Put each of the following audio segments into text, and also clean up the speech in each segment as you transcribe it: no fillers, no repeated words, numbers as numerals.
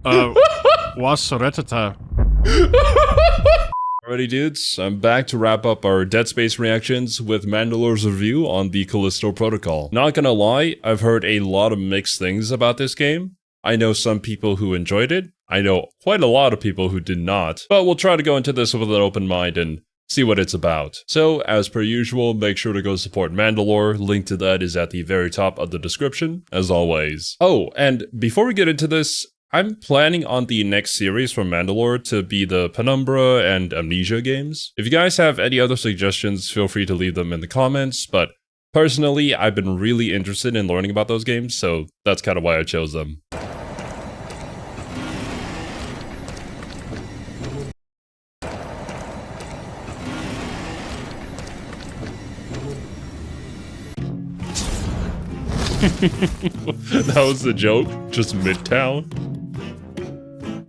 Was Soretata. Alrighty dudes, I'm back to wrap up our Dead Space reactions with Mandalore's review on the Callisto Protocol. Not gonna lie, I've heard a lot of mixed things about this game. I know some people who enjoyed it, I know quite a lot of people who did not, but we'll try to go into this with an open mind and see what it's about. So, as per usual, make sure to go support Mandalore. Link to that is at the very top of the description, as always. Oh, and before we get into this, I'm planning on the next series from Mandalore to be the Penumbra and Amnesia games. If you guys have any other suggestions, feel free to leave them in the comments, but personally, I've been really interested in learning about those games, so that's kind of why I chose them. That was the joke, just Midtown.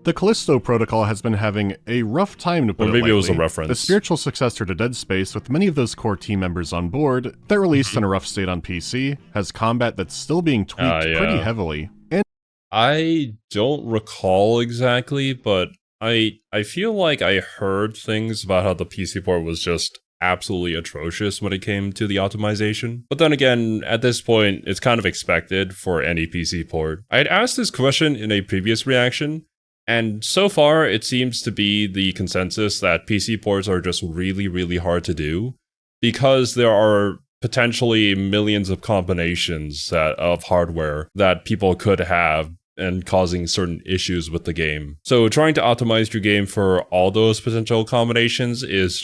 The Callisto Protocol has been having a rough time, to put it lightly. It was a reference. The spiritual successor to Dead Space, with many of those core team members on board, that released in a rough state on PC, has combat that's still being tweaked pretty heavily. And I don't recall exactly, but I feel like I heard things about how the PC port was just absolutely atrocious when it came to the optimization. But then again, at this point, it's kind of expected for any PC port. I had asked this question in a previous reaction, and so far, it seems to be the consensus that PC ports are just really, really hard to do because there are potentially millions of combinations of hardware that people could have and causing certain issues with the game. So trying to optimize your game for all those potential combinations is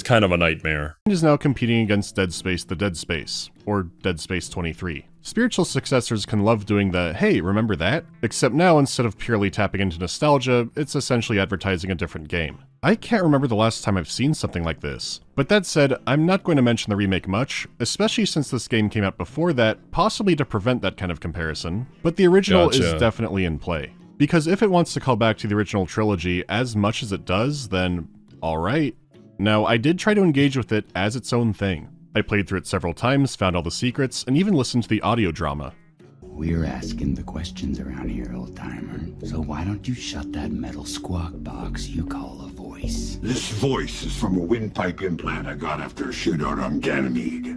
kind of a nightmare. is now competing against Dead Space the Dead Space, or Dead Space 23. Spiritual successors can love doing the, hey, remember that? Except now, instead of purely tapping into nostalgia, it's essentially advertising a different game. I can't remember the last time I've seen something like this. But that said, I'm not going to mention the remake much, especially since this game came out before that, possibly to prevent that kind of comparison. But the original is definitely in play. Because if it wants to call back to the original trilogy as much as it does, then alright. Now, I did try to engage with it as its own thing. I played through it several times, found all the secrets, and even listened to the audio drama. We're asking the questions around here, old-timer. So why don't you shut that metal squawk box you call a voice? This voice is from a windpipe implant I got after a shootout on Ganymede.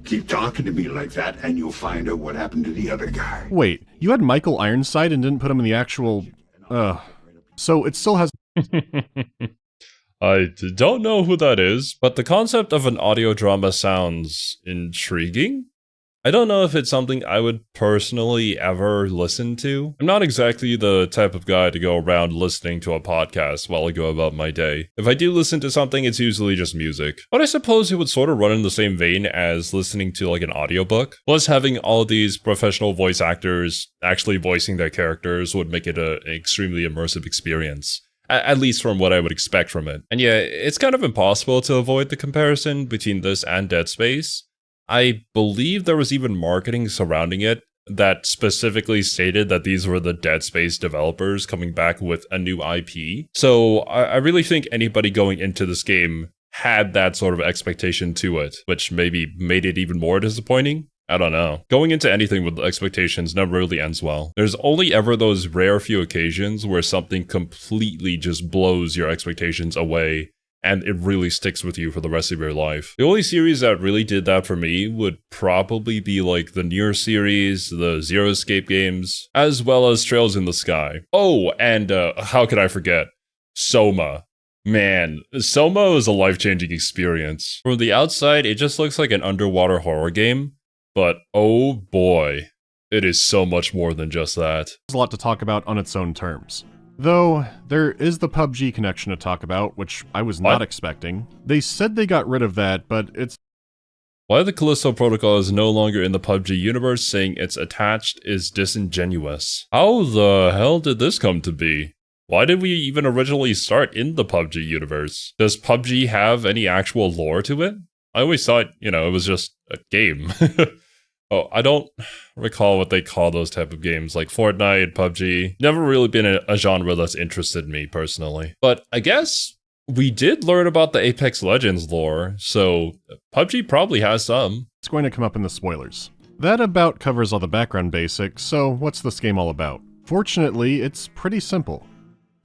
Keep talking to me like that, and you'll find out what happened to the other guy. Wait, you had Michael Ironside and didn't put him in the actual... So it still has... I don't know who that is, but the concept of an audio drama sounds intriguing. I don't know if it's something I would personally ever listen to. I'm not exactly the type of guy to go around listening to a podcast while I go about my day. If I do listen to something, it's usually just music. But I suppose it would sort of run in the same vein as listening to like an audiobook. Plus, having all these professional voice actors actually voicing their characters would make it an extremely immersive experience. At least from what I would expect from it. And yeah, it's kind of impossible to avoid the comparison between this and Dead Space. I believe there was even marketing surrounding it that specifically stated that these were the Dead Space developers coming back with a new IP. So I really think anybody going into this game had that sort of expectation to it, which maybe made it even more disappointing. I don't know. Going into anything with expectations never really ends well. There's only ever those rare few occasions where something completely just blows your expectations away and it really sticks with you for the rest of your life. The only series that really did that for me would probably be like the Nier series, the Zero Escape games, as well as Trails in the Sky. Oh, and how could I forget? Soma. Man, Soma was a life-changing experience. From the outside, it just looks like an underwater horror game. But oh boy, it is so much more than just that. There's a lot to talk about on its own terms. Though, there is the PUBG connection to talk about, which I was not expecting. They said they got rid of that, but it's... Why the Callisto Protocol is no longer in the PUBG universe saying it's attached is disingenuous. How the hell did this come to be? Why did we even originally start in the PUBG universe? Does PUBG have any actual lore to it? I always thought, it was just a game. Oh, I don't recall what they call those type of games, like Fortnite, PUBG. Never really been a genre that's interested me, personally. But I guess we did learn about the Apex Legends lore, so PUBG probably has some. It's going to come up in the spoilers. That about covers all the background basics, so what's this game all about? Fortunately, it's pretty simple.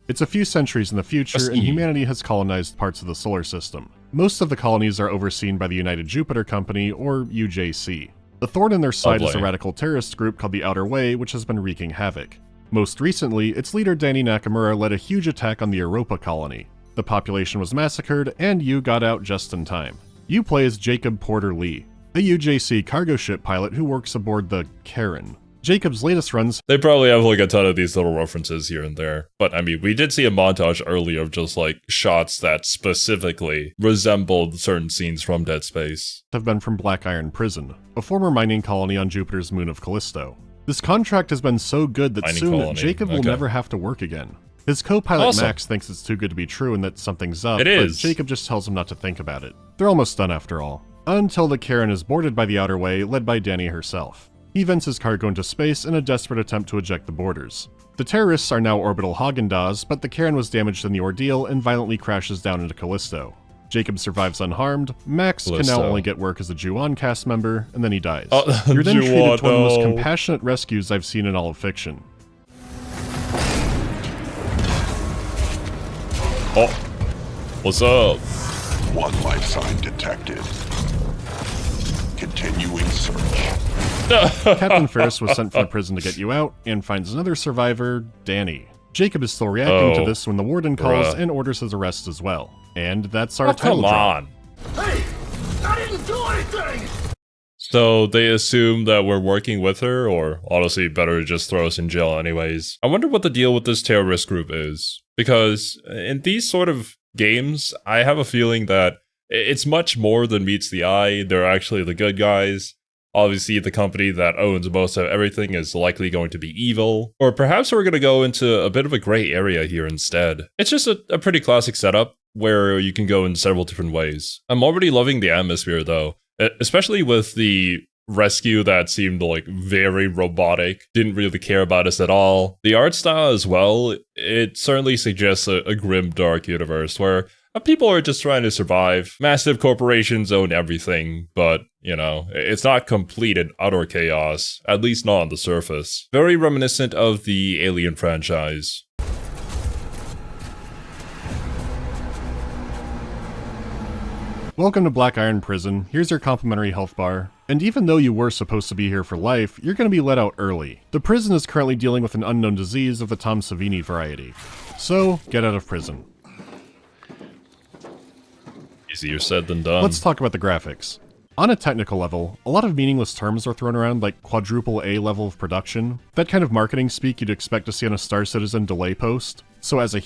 It's a few centuries in the future, and humanity has colonized parts of the solar system. Most of the colonies are overseen by the United Jupiter Company, or UJC. The thorn in their side is a radical terrorist group called the Outer Way, which has been wreaking havoc. Most recently, its leader Danny Nakamura led a huge attack on the Europa colony. The population was massacred, and you got out just in time. You play as Jacob Porter Lee, a UJC cargo ship pilot who works aboard the Karen. Jacob's latest runs— they probably have like a ton of these little references here and there. But I mean, we did see a montage earlier of just like shots that specifically resembled certain scenes from Dead Space. Have been from Black Iron Prison, a former mining colony on Jupiter's moon of Callisto. This contract has been so good that soon Jacob will never have to work again. His co-pilot Max thinks it's too good to be true and that something's up, but Jacob just tells him not to think about it. They're almost done after all. Until the Karen is boarded by the Outer Way, led by Danny herself. He vents his cargo into space in a desperate attempt to eject the boarders. The terrorists are now orbital Haagen-Dazs, but the Karen was damaged in the ordeal and violently crashes down into Callisto. Jacob survives unharmed, Max can now only get work as a Ju-On cast member, and then he dies. You're then treated to one of the most compassionate rescues I've seen in all of fiction. Oh, what's up? One life sign detected. Continuing search. Captain Ferris was sent from the prison to get you out, and finds another survivor, Danny. Jacob is still reacting to this when the warden calls and orders his arrest as well. And that's our title drop. Hey! I didn't do anything! So they assume that we're working with her, or honestly better to just throw us in jail anyways. I wonder what the deal with this terrorist group is. Because in these sort of games, I have a feeling that it's much more than meets the eye. They're actually the good guys. Obviously, the company that owns most of everything is likely going to be evil. Or perhaps we're going to go into a bit of a gray area here instead. It's just a pretty classic setup where you can go in several different ways. I'm already loving the atmosphere though, especially with the rescue that seemed like very robotic, didn't really care about us at all. The art style as well, it certainly suggests a grim, dark universe where people are just trying to survive. Massive corporations own everything, but, you know, it's not complete and utter chaos, at least not on the surface. Very reminiscent of the Alien franchise. Welcome to Black Iron Prison. Here's your complimentary health bar. And even though you were supposed to be here for life, you're going to be let out early. The prison is currently dealing with an unknown disease of the Tom Savini variety. So, get out of prison. Easier said than done. Let's talk about the graphics. On a technical level, a lot of meaningless terms are thrown around like quadruple A level of production. That kind of marketing speak you'd expect to see on a Star Citizen delay post. So as a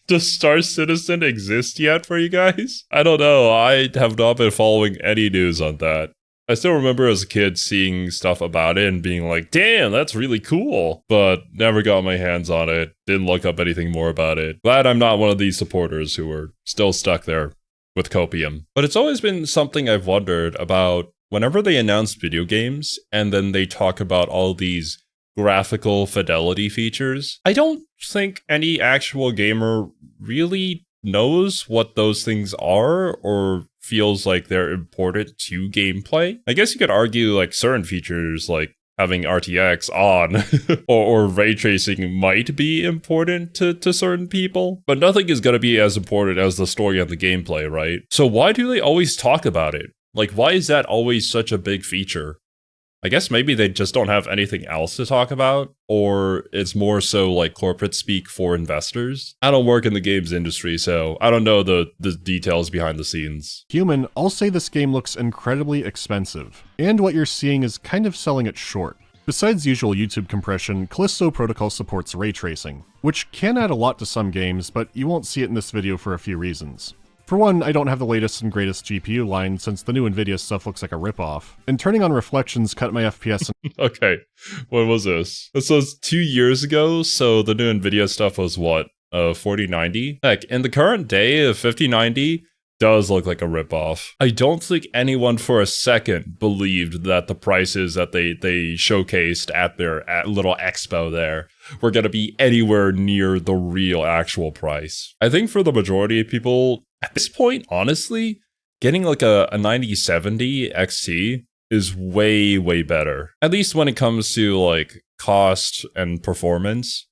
Does Star Citizen exist yet for you guys? I don't know. I have not been following any news on that. I still remember as a kid seeing stuff about it and being like, damn, that's really cool. But never got my hands on it. Didn't look up anything more about it. Glad I'm not one of these supporters who are still stuck there with copium. But it's always been something I've wondered about whenever they announce video games and then they talk about all these graphical fidelity features. I don't think any actual gamer really knows what those things are or feels like they're important to gameplay. I guess you could argue like certain features like having RTX on or ray tracing might be important to certain people, but nothing is going to be as important as the story and the gameplay, right? So why do they always talk about it? Like, why is that always such a big feature? I guess maybe they just don't have anything else to talk about, or it's more so like corporate speak for investors. I don't work in the games industry, so I don't know the details behind the scenes. Human, I'll say this game looks incredibly expensive, and what you're seeing is kind of selling it short. Besides usual YouTube compression, Callisto Protocol supports ray tracing, which can add a lot to some games, but you won't see it in this video for a few reasons. For one, I don't have the latest and greatest GPU line since the new Nvidia stuff looks like a ripoff, and turning on reflections cut my FPS. Okay, when was this? This was 2 years ago, so the new Nvidia stuff was what, 4090? Heck, in the current day, a 5090 does look like a ripoff. I don't think anyone for a second believed that the prices that they showcased at their little expo there were going to be anywhere near the real actual price. I think for the majority of people, at this point, honestly, getting like a 9070 XT is way, way better. At least when it comes to like cost and performance.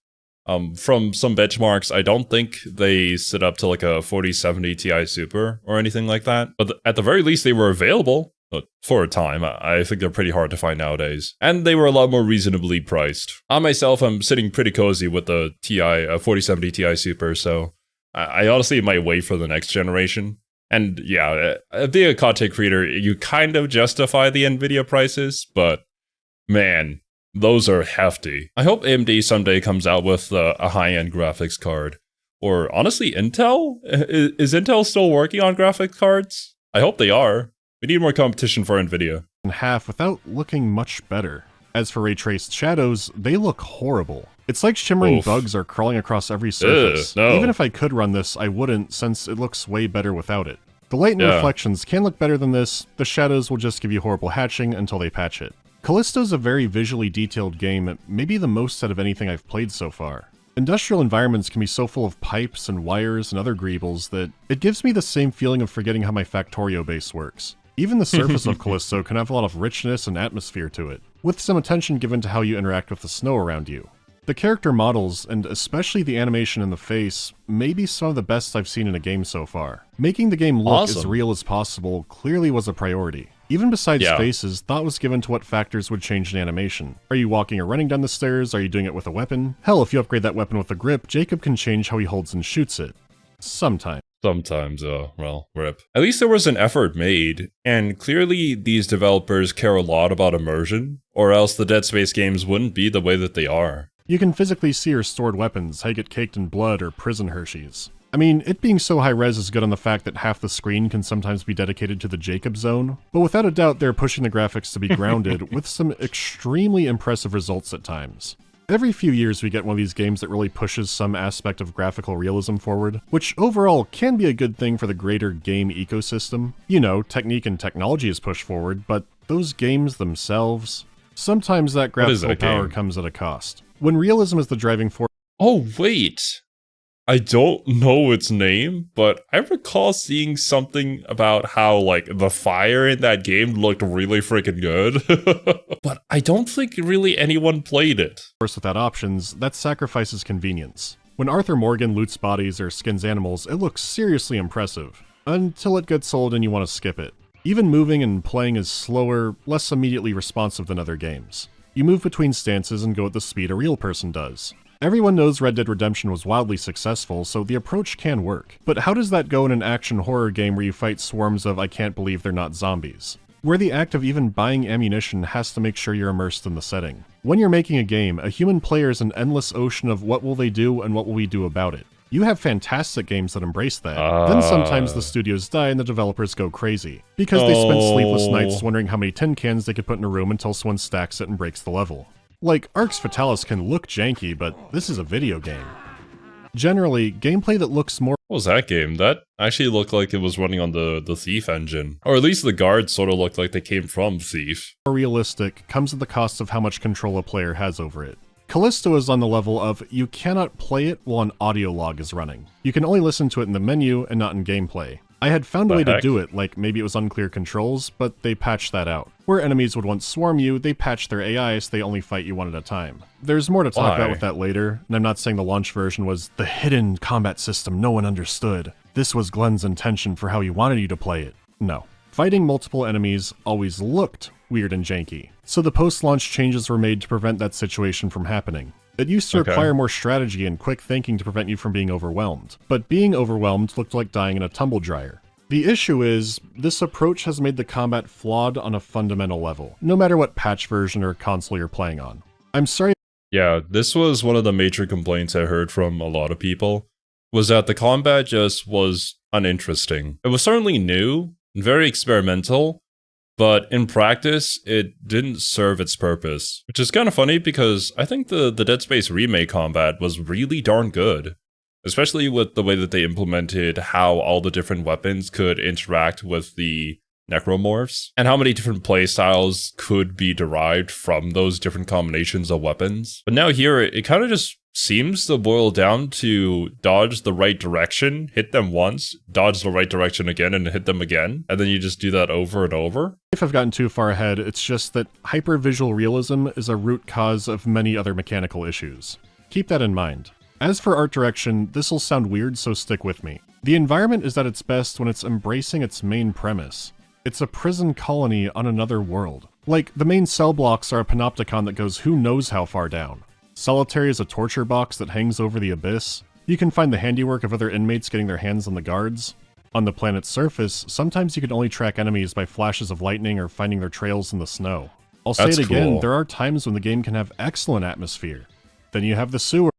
From some benchmarks, I don't think they sit up to like a 4070 Ti Super or anything like that. But at the very least, they were available for a time. I think they're pretty hard to find nowadays. And they were a lot more reasonably priced. I myself, I'm sitting pretty cozy with the Ti, 4070 Ti Super, so I honestly might wait for the next generation. And yeah, being a content creator, you kind of justify the Nvidia prices, but man, those are hefty. I hope AMD someday comes out with a high-end graphics card. Or honestly, Intel? Is Intel still working on graphics cards? I hope they are. We need more competition for Nvidia. In half without looking much better. As for ray traced shadows, they look horrible. It's like shimmering bugs are crawling across every surface. No. Even if I could run this, I wouldn't, since it looks way better without it. The light and reflections can look better than this, the shadows will just give you horrible hatching until they patch it. Callisto's a very visually detailed game, maybe the most out of anything I've played so far. Industrial environments can be so full of pipes and wires and other greebles that it gives me the same feeling of forgetting how my Factorio base works. Even the surface of Callisto can have a lot of richness and atmosphere to it, with some attention given to how you interact with the snow around you. The character models, and especially the animation in the face, may be some of the best I've seen in a game so far. Making the game look as real as possible clearly was a priority. Even besides faces, thought was given to what factors would change in animation. Are you walking or running down the stairs? Are you doing it with a weapon? Hell, if you upgrade that weapon with a grip, Jacob can change how he holds and shoots it. Sometimes. Sometimes, well, rip. At least there was an effort made, and clearly these developers care a lot about immersion, or else the Dead Space games wouldn't be the way that they are. You can physically see your stored weapons, how you get caked in blood or prison Hershey's. I mean, it being so high-res is good on the fact that half the screen can sometimes be dedicated to the Jacob zone, but without a doubt they're pushing the graphics to be grounded with some extremely impressive results at times. Every few years we get one of these games that really pushes some aspect of graphical realism forward, which overall can be a good thing for the greater game ecosystem. You know, technique and technology is pushed forward, but those games themselves... Sometimes that graphical power comes at a cost. When realism is the driving force... Oh, wait! I don't know its name, but I recall seeing something about how, like, the fire in that game looked really freaking good. But I don't think really anyone played it. Without options, that sacrifices convenience. When Arthur Morgan loots bodies or skins animals, it looks seriously impressive. Until it gets old and you want to skip it. Even moving and playing is slower, less immediately responsive than other games. You move between stances and go at the speed a real person does. Everyone knows Red Dead Redemption was wildly successful, so the approach can work. But how does that go in an action horror game where you fight swarms of I can't believe they're not zombies? Where the act of even buying ammunition has to make sure you're immersed in the setting. When you're making a game, a human player is an endless ocean of what will they do and what will we do about it. You have fantastic games that embrace that. Then sometimes the studios die and the developers go crazy, because they spent sleepless nights wondering how many tin cans they could put in a room until someone stacks it and breaks the level. Like, Arx Fatalis can look janky, but this is a video game. Generally, gameplay that looks more— What was that game? That actually looked like it was running on the Thief engine. Or at least the guards sort of looked like they came from Thief. realistic comes at the cost of how much control a player has over it. Callisto is on the level of you cannot play it while an audio log is running. You can only listen to it in the menu and not in gameplay. I had found a way to do it, like maybe it was unclear controls, but they patched that out. Where enemies would once swarm you, they patched their AI so they only fight you one at a time. There's more to talk about with that later, and I'm not saying the launch version was the hidden combat system no one understood. This was Glenn's intention for how he wanted you to play it. No. Fighting multiple enemies always looked weird and janky, so the post-launch changes were made to prevent that situation from happening. It used to require more strategy and quick thinking to prevent you from being overwhelmed, but being overwhelmed looked like dying in a tumble dryer. The issue is, this approach has made the combat flawed on a fundamental level, no matter what patch version or console you're playing on. I'm sorry. Yeah, this was one of the major complaints I heard from a lot of people, was that the combat just was uninteresting. It was certainly new, and very experimental, but in practice, it didn't serve its purpose. Which is kind of funny because I think the Dead Space remake combat was really darn good. Especially with the way that they implemented how all the different weapons could interact with the necromorphs, and how many different playstyles could be derived from those different combinations of weapons. But now here, it kind of just seems to boil down to dodge the right direction, hit them once, dodge the right direction again, and hit them again, and then you just do that over and over. If I've gotten too far ahead, it's just that hypervisual realism is a root cause of many other mechanical issues. Keep that in mind. As for art direction, this'll sound weird, so stick with me. The environment is at its best when it's embracing its main premise. It's a prison colony on another world. Like, the main cell blocks are a panopticon that goes who knows how far down. Solitary is a torture box that hangs over the abyss. You can find the handiwork of other inmates getting their hands on the guards. On the planet's surface, sometimes you can only track enemies by flashes of lightning or finding their trails in the snow. I'll say it again, cool. there are times when the game can have excellent atmosphere. Then you have the sewer.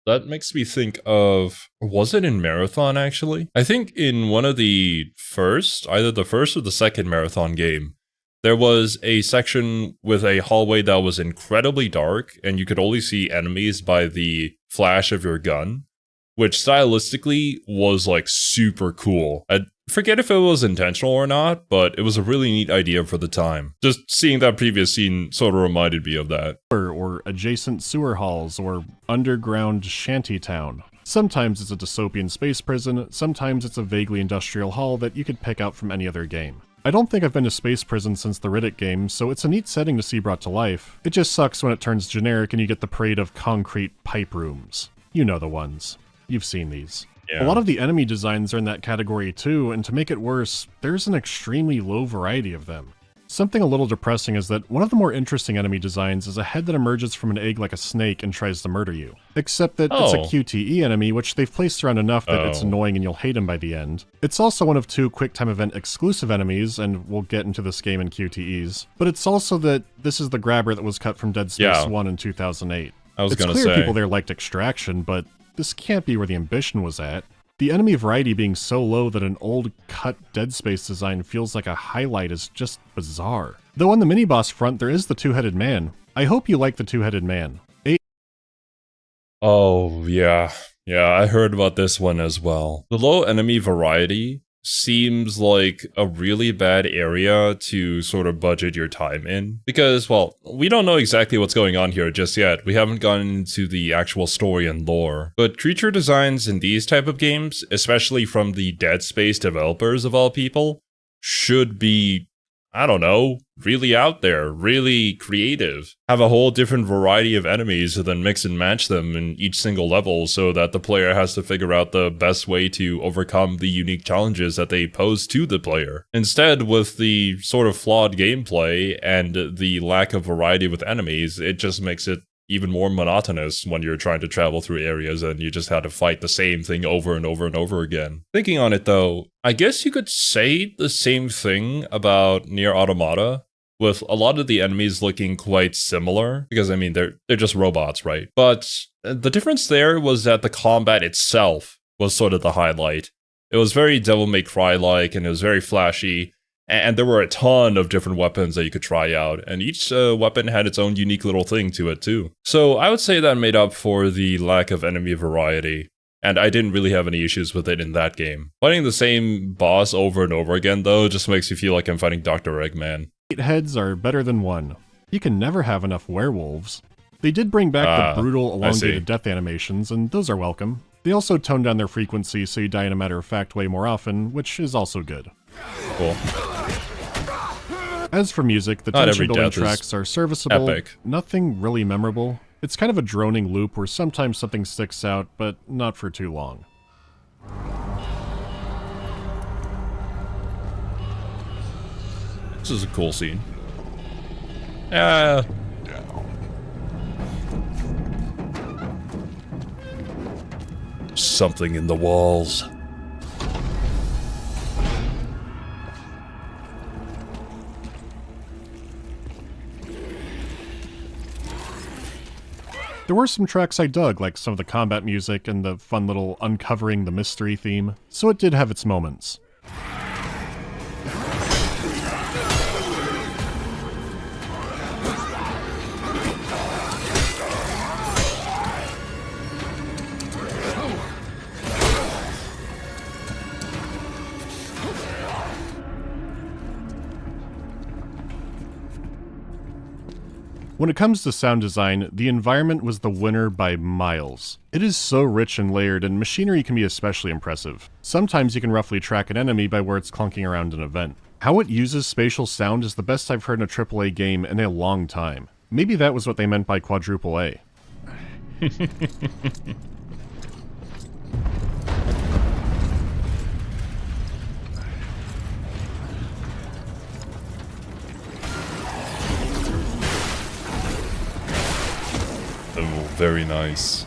That makes me think of, was it in Marathon actually? I think in one of the first, either the first or the second Marathon game, there was a section with a hallway that was incredibly dark and you could only see enemies by the flash of your gun, which stylistically was like super cool. I forget if it was intentional or not, but it was a really neat idea for the time. Just seeing that previous scene sort of reminded me of that. Or adjacent sewer halls, or underground shantytown. Sometimes it's a dystopian space prison, sometimes it's a vaguely industrial hall that you could pick out from any other game. I don't think I've been to space prison since the Riddick game, so it's a neat setting to see brought to life. It just sucks when it turns generic and you get the parade of concrete pipe rooms. You know the ones. You've seen these. Yeah. A lot of the enemy designs are in that category too, and to make it worse, there's an extremely low variety of them. Something a little depressing is that one of the more interesting enemy designs is a head that emerges from an egg like a snake and tries to murder you. Except that it's a QTE enemy, which they've placed around enough that it's annoying and you'll hate him by the end. It's also one of 2 QuickTime Event exclusive enemies, and we'll get into this game in QTEs. But it's also that this is the grabber that was cut from Dead Space 1 in 2008. It's clear people there liked Extraction, but this can't be where the ambition was at. The enemy variety being so low that an old, cut Dead Space design feels like a highlight is just bizarre. Though on the mini-boss front, there is the two-headed man. I hope you like the two-headed man. Oh, yeah. Yeah, I heard about this one as well. The low enemy variety seems like a really bad area to sort of budget your time in. Because, well, we don't know exactly what's going on here just yet. We haven't gotten into the actual story and lore. But creature designs in these type of games, especially from the Dead Space developers of all people, should be, I don't know, really out there, really creative. Have a whole different variety of enemies and then mix and match them in each single level so that the player has to figure out the best way to overcome the unique challenges that they pose to the player. Instead, with the sort of flawed gameplay and the lack of variety with enemies, it just makes it even more monotonous when you're trying to travel through areas and you just had to fight the same thing over and over and over again. Thinking on it though, I guess you could say the same thing about Nier Automata, with a lot of the enemies looking quite similar, because I mean, they're just robots, right? But the difference there was that the combat itself was sort of the highlight. It was very Devil May Cry-like, and it was very flashy, and there were a ton of different weapons that you could try out, and each weapon had its own unique little thing to it too. So I would say that made up for the lack of enemy variety, and I didn't really have any issues with it in that game. Fighting the same boss over and over again though just makes me feel like I'm fighting Dr. Eggman. 8 heads are better than 1. You can never have enough werewolves. They did bring back the brutal, elongated death animations, and those are welcome. They also toned down their frequency so you die in a matter-of-fact way more often, which is also good. Cool. As for music, the tension-building tracks are serviceable, epic. Nothing really memorable. It's kind of a droning loop where sometimes something sticks out, but not for too long. This is a cool scene. Something in the walls. There were some tracks I dug, like some of the combat music and the fun little uncovering the mystery theme, so it did have its moments. When it comes to sound design, the environment was the winner by miles. It is so rich and layered, and machinery can be especially impressive. Sometimes you can roughly track an enemy by where it's clunking around an event. How it uses spatial sound is the best I've heard in a AAA game in a long time. Maybe that was what they meant by quadruple A. Oh, very nice.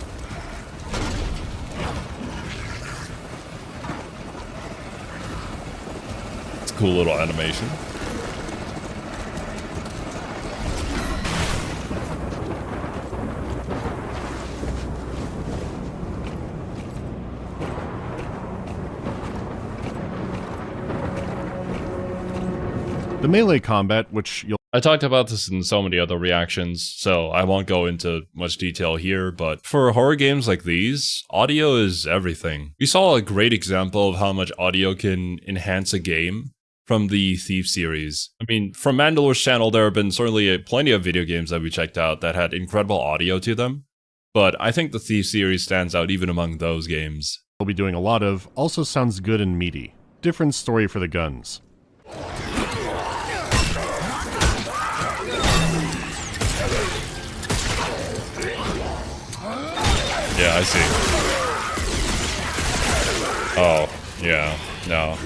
It's a cool little animation. The melee combat, which you'll I talked about this in so many other reactions, so I won't go into much detail here, but for horror games like these, audio is everything. We saw a great example of how much audio can enhance a game from the Thief series. I mean, from Mandalore's channel, there have been certainly plenty of video games that we checked out that had incredible audio to them, but I think the Thief series stands out even among those games. be doing a lot of also sounds good and meaty. Different story for the guns. Yeah, I see. Oh, yeah, no.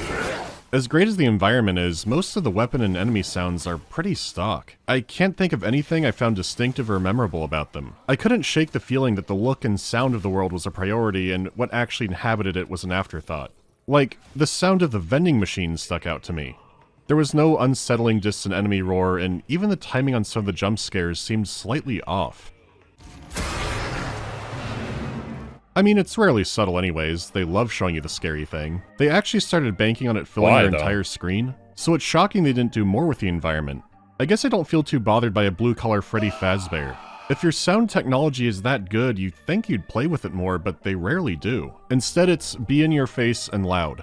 As great as the environment is, most of the weapon and enemy sounds are pretty stock. I can't think of anything I found distinctive or memorable about them. I couldn't shake the feeling that the look and sound of the world was a priority and what actually inhabited it was an afterthought. Like, the sound of the vending machine stuck out to me. There was no unsettling distant enemy roar, and even the timing on some of the jump scares seemed slightly off. I mean, it's rarely subtle anyways, they love showing you the scary thing. They actually started banking on it filling Why, their though? entire screen, so it's shocking they didn't do more with the environment. I guess I don't feel too bothered by a blue-collar Freddy Fazbear. If your sound technology is that good, you'd think you'd play with it more, but they rarely do. Instead, it's be in your face and loud.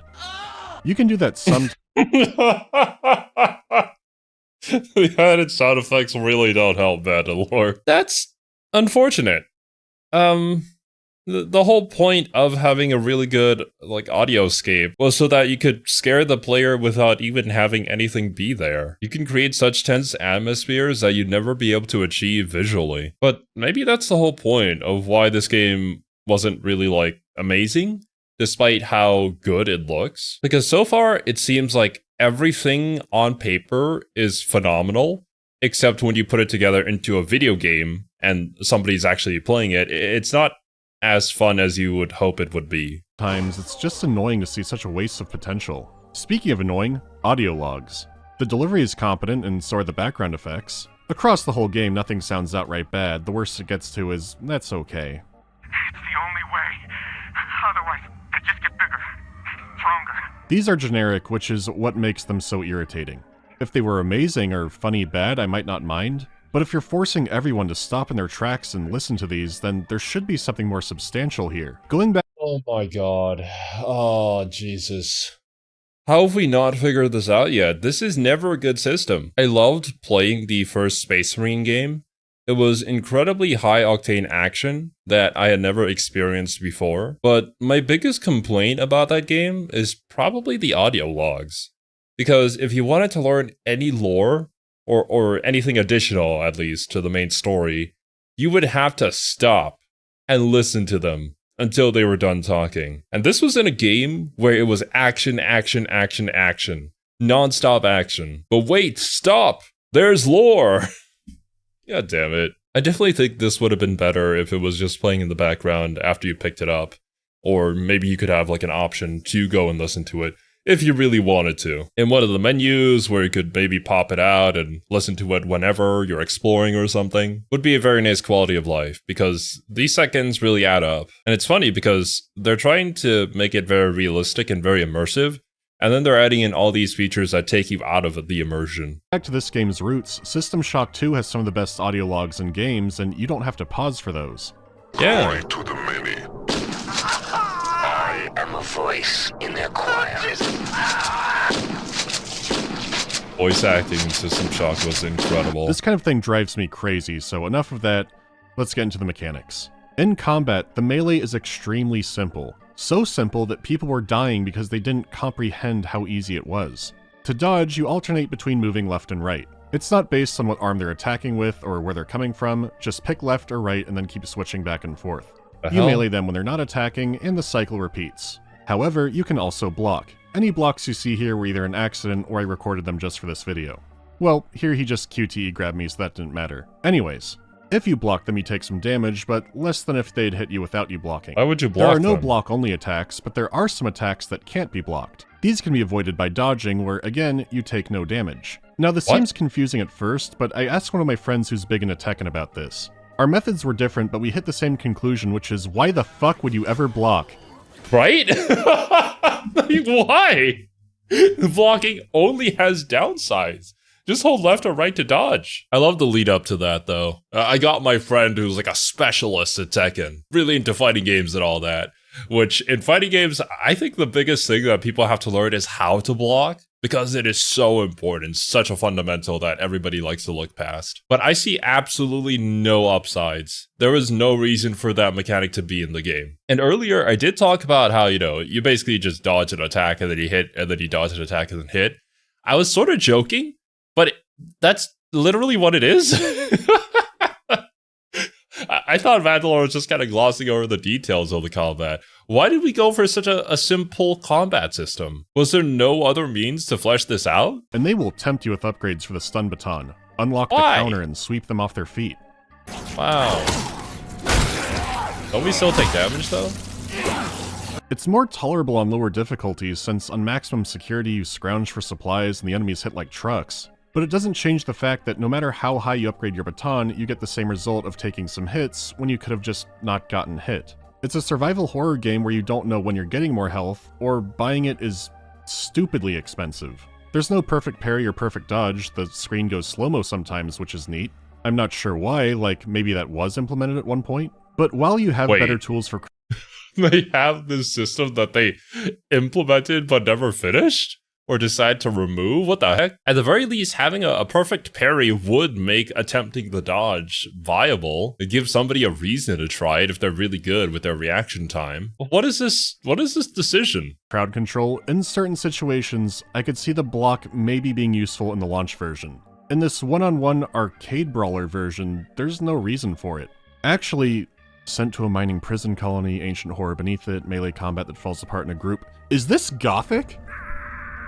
You can do that some The added sound effects really don't help Mandalore. That's unfortunate. The whole point of having a really good, audioscape was so that you could scare the player without even having anything be there. You can create such tense atmospheres that you'd never be able to achieve visually. But maybe that's the whole point of why this game wasn't really, amazing, despite how good it looks. Because so far, it seems like everything on paper is phenomenal, except when you put it together into a video game and somebody's actually playing it, it's not as fun as you would hope it would be. times, it's just annoying to see such a waste of potential. Speaking of annoying, audio logs. The delivery is competent and so are the background effects. Across the whole game, nothing sounds outright bad. The worst it gets to is, that's okay. It's the only way. Otherwise, they just get bigger, stronger. These are generic, which is what makes them so irritating. If they were amazing or funny bad, I might not mind. But if you're forcing everyone to stop in their tracks and listen to these, then there should be something more substantial here. Going back— Oh my god. Oh, Jesus. How have we not figured this out yet? This is never a good system. I loved playing the first Space Marine game. It was incredibly high-octane action that I had never experienced before. But my biggest complaint about that game is probably the audio logs. Because if you wanted to learn any lore, or anything additional, at least, to the main story, you would have to stop and listen to them until they were done talking. And this was in a game where it was action, action, action, action. Non-stop action. But wait, stop! There's lore! God damn it. I definitely think this would have been better if it was just playing in the background after you picked it up. Or maybe you could have an option to go and listen to it, if you really wanted to. In one of the menus where you could maybe pop it out and listen to it whenever you're exploring or something, would be a very nice quality of life, because these seconds really add up. And it's funny because they're trying to make it very realistic and very immersive, and then they're adding in all these features that take you out of the immersion. back to this game's roots, System Shock 2 has some of the best audio logs in games, and you don't have to pause for those. Yeah. Glory to the many. I am a voice in their choir. Voice acting in System Shock was incredible. This kind of thing drives me crazy, so enough of that, let's get into the mechanics. In combat, the melee is extremely simple. So simple that people were dying because they didn't comprehend how easy it was. To dodge, you alternate between moving left and right. It's not based on what arm they're attacking with or where they're coming from, just pick left or right and then keep switching back and forth. You melee them when they're not attacking, and the cycle repeats. However, you can also block. Any blocks you see here were either an accident or I recorded them just for this video. Well, here he just QTE grabbed me, so that didn't matter. Anyways, if you block them you take some damage, but less than if they'd hit you without you blocking. Why would you block There are no them? block-only attacks, but there are some attacks that can't be blocked. These can be avoided by dodging, where again, you take no damage. Now this seems confusing at first, but I asked one of my friends who's big into Tekken about this. Our methods were different, but we hit the same conclusion, which is why the fuck would you ever block? Right? Like, why? Blocking only has downsides. Just hold left or right to dodge. I love the lead up to that, though. I got my friend who's like a specialist at Tekken, really into fighting games and all that. Which, in fighting games, I think the biggest thing that people have to learn is how to block, because it is so important, such a fundamental that everybody likes to look past. But I see absolutely no upsides. There is no reason for that mechanic to be in the game. And earlier, I did talk about how, you know, you basically just dodge an attack and then you hit, and then you dodge an attack and then hit. I was sort of joking, but that's literally what it is. I thought Mandalore was just kind of glossing over the details of the combat. Why did we go for such a simple combat system? Was there no other means to flesh this out? And they will tempt you with upgrades for the stun baton. Unlock Why? the counter and sweep them off their feet. Wow. Don't we still take damage, though? It's more tolerable on lower difficulties, since on maximum security you scrounge for supplies and the enemies hit like trucks. But it doesn't change the fact that no matter how high you upgrade your baton, you get the same result of taking some hits when you could have just not gotten hit. It's a survival horror game where you don't know when you're getting more health, or buying it is stupidly expensive. There's no perfect parry or perfect dodge, the screen goes slow-mo sometimes, which is neat. I'm not sure why, like maybe that was implemented at one point. But while you have better tools for... They have this system that they implemented but never finished? Or decide to remove? What the heck? At the very least, having a perfect parry would make attempting the dodge viable. It gives somebody a reason to try it if they're really good with their reaction time. What is this? What is this decision? crowd control, in certain situations, I could see the block maybe being useful in the launch version. In this one-on-one arcade brawler version, there's no reason for it. Actually, sent to a mining prison colony, ancient horror beneath it, melee combat that falls apart in a group. Is this Gothic?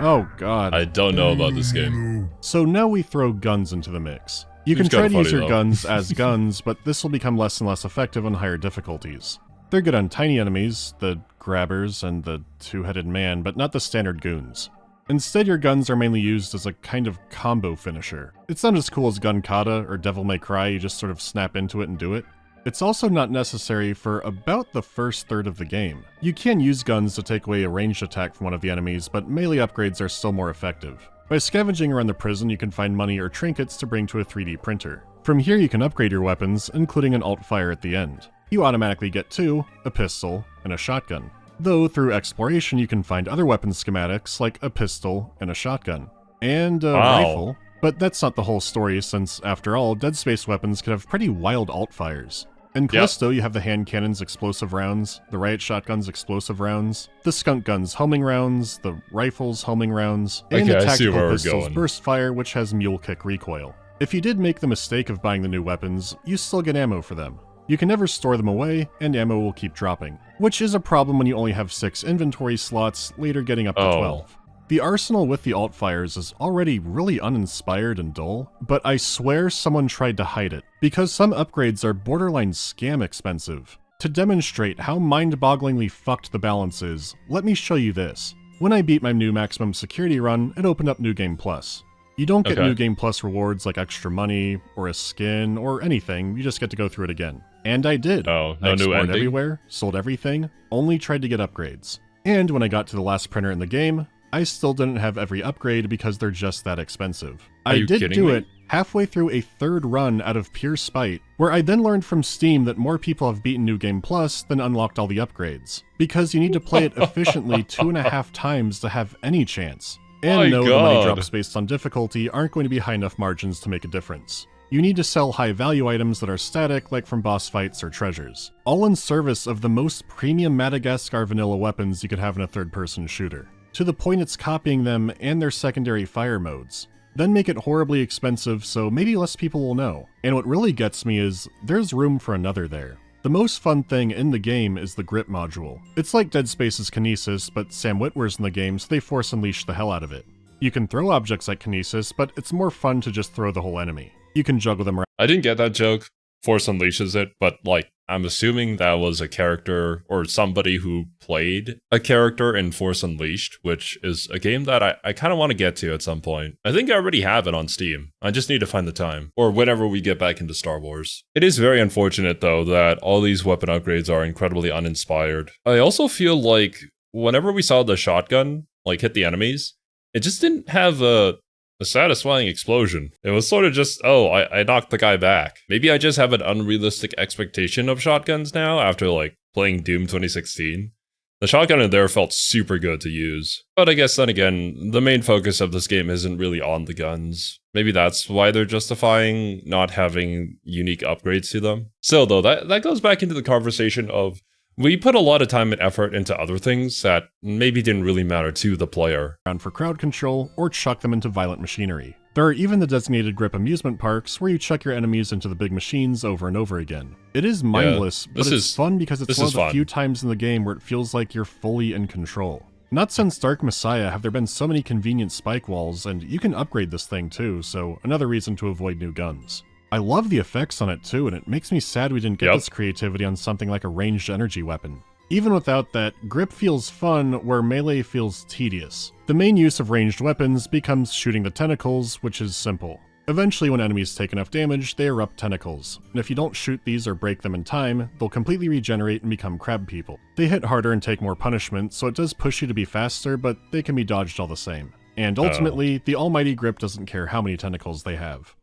Oh god. I don't know about this game. So now we throw guns into the mix. You Seems can try to kinda use your funny, though. guns as guns, but this will become less and less effective on higher difficulties. They're good on tiny enemies, the grabbers and the two-headed man, but not the standard goons. Instead, your guns are mainly used as a kind of combo finisher. It's not as cool as Gun Kata or Devil May Cry, you just sort of snap into it and do it. It's also not necessary for about the first third of the game. You can use guns to take away a ranged attack from one of the enemies, but melee upgrades are still more effective. By scavenging around the prison, you can find money or trinkets to bring to a 3D printer. From here you can upgrade your weapons, including an alt-fire at the end. You automatically get two, a pistol, and a shotgun. Though through exploration you can find other weapon schematics like a pistol and a shotgun. And a rifle. But that's not the whole story, since, after all, Dead Space weapons can have pretty wild alt-fires. In Callisto, you have the hand cannons' explosive rounds, the riot shotgun's explosive rounds, the skunk gun's homing rounds, the rifle's homing rounds, and the tactical pistol's burst fire, which has mule kick recoil. If you did make the mistake of buying the new weapons, you still get ammo for them. You can never store them away, and ammo will keep dropping, which is a problem when you only have 6 inventory slots, later getting up to 12. The arsenal with the alt-fires is already really uninspired and dull, but I swear someone tried to hide it, because some upgrades are borderline scam expensive. To demonstrate how mind-bogglingly fucked the balance is, let me show you this. When I beat my new maximum security run, it opened up New Game Plus. You don't get New Game Plus rewards like extra money, or a skin, or anything, you just get to go through it again. And I did. Oh, I explored everywhere, sold everything, only tried to get upgrades. And when I got to the last printer in the game, I still didn't have every upgrade because they're just that expensive. I did do it halfway through a third run out of pure spite, where I then learned from Steam that more people have beaten New Game Plus than unlocked all the upgrades, because you need to play it efficiently 2.5 times to have any chance. And no, the money drops based on difficulty aren't going to be high enough margins to make a difference. You need to sell high-value items that are static, like from boss fights or treasures, all in service of the most premium Madagascar vanilla weapons you could have in a third-person shooter. to the point it's copying them and their secondary fire modes. Then make it horribly expensive so maybe less people will know. And what really gets me is, there's room for another there. The most fun thing in the game is the grip module. It's like Dead Space's Kinesis, but Sam Witwer's in the game so they force unleash the hell out of it. You can throw objects like Kinesis, but it's more fun to just throw the whole enemy. You can juggle them around. I didn't get that joke. Force unleashes it, but like, I'm assuming that was a character or somebody who played a character in Force Unleashed, which is a game that I kind of want to get to at some point. I think I already have it on Steam. I just need to find the time, or whenever we get back into Star Wars. It is very unfortunate though that all these weapon upgrades are incredibly uninspired. I also feel like whenever we saw the shotgun like hit the enemies, it just didn't have a satisfying explosion. It was sort of just, oh, I knocked the guy back. Maybe I just have an unrealistic expectation of shotguns now after like playing Doom 2016. The shotgun in there felt super good to use. But I guess then again, the main focus of this game isn't really on the guns. Maybe that's why they're justifying not having unique upgrades to them. Still though, that goes back into the conversation of we put a lot of time and effort into other things that maybe didn't really matter to the player. For crowd control, or chuck them into violent machinery. There are even the designated grip amusement parks where you chuck your enemies into the big machines over and over again. It is mindless, but it's fun because it's one of the few times in the game where it feels like you're fully in control. Not since Dark Messiah have there been so many convenient spike walls, and you can upgrade this thing too, so another reason to avoid new guns. I love the effects on it too, and it makes me sad we didn't get this creativity on something like a ranged energy weapon. Even without that, grip feels fun where melee feels tedious. The main use of ranged weapons becomes shooting the tentacles, which is simple. Eventually when enemies take enough damage, they erupt tentacles, and if you don't shoot these or break them in time, they'll completely regenerate and become crab people. They hit harder and take more punishment, so it does push you to be faster, but they can be dodged all the same. And ultimately, the almighty grip doesn't care how many tentacles they have.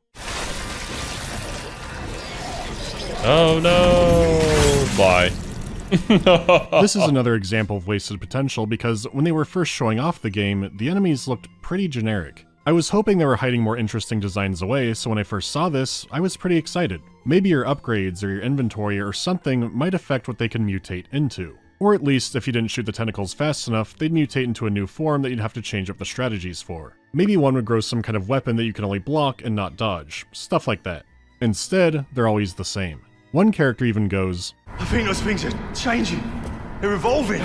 Oh no! Bye. This is another example of wasted potential because when they were first showing off the game, the enemies looked pretty generic. I was hoping they were hiding more interesting designs away, so when I first saw this, I was pretty excited. Maybe your upgrades or your inventory or something might affect what they can mutate into. Or at least, if you didn't shoot the tentacles fast enough, they'd mutate into a new form that you'd have to change up the strategies for. Maybe one would grow some kind of weapon that you can only block and not dodge, stuff like that. Instead, they're always the same. One character even goes, I think those things are changing. They're evolving.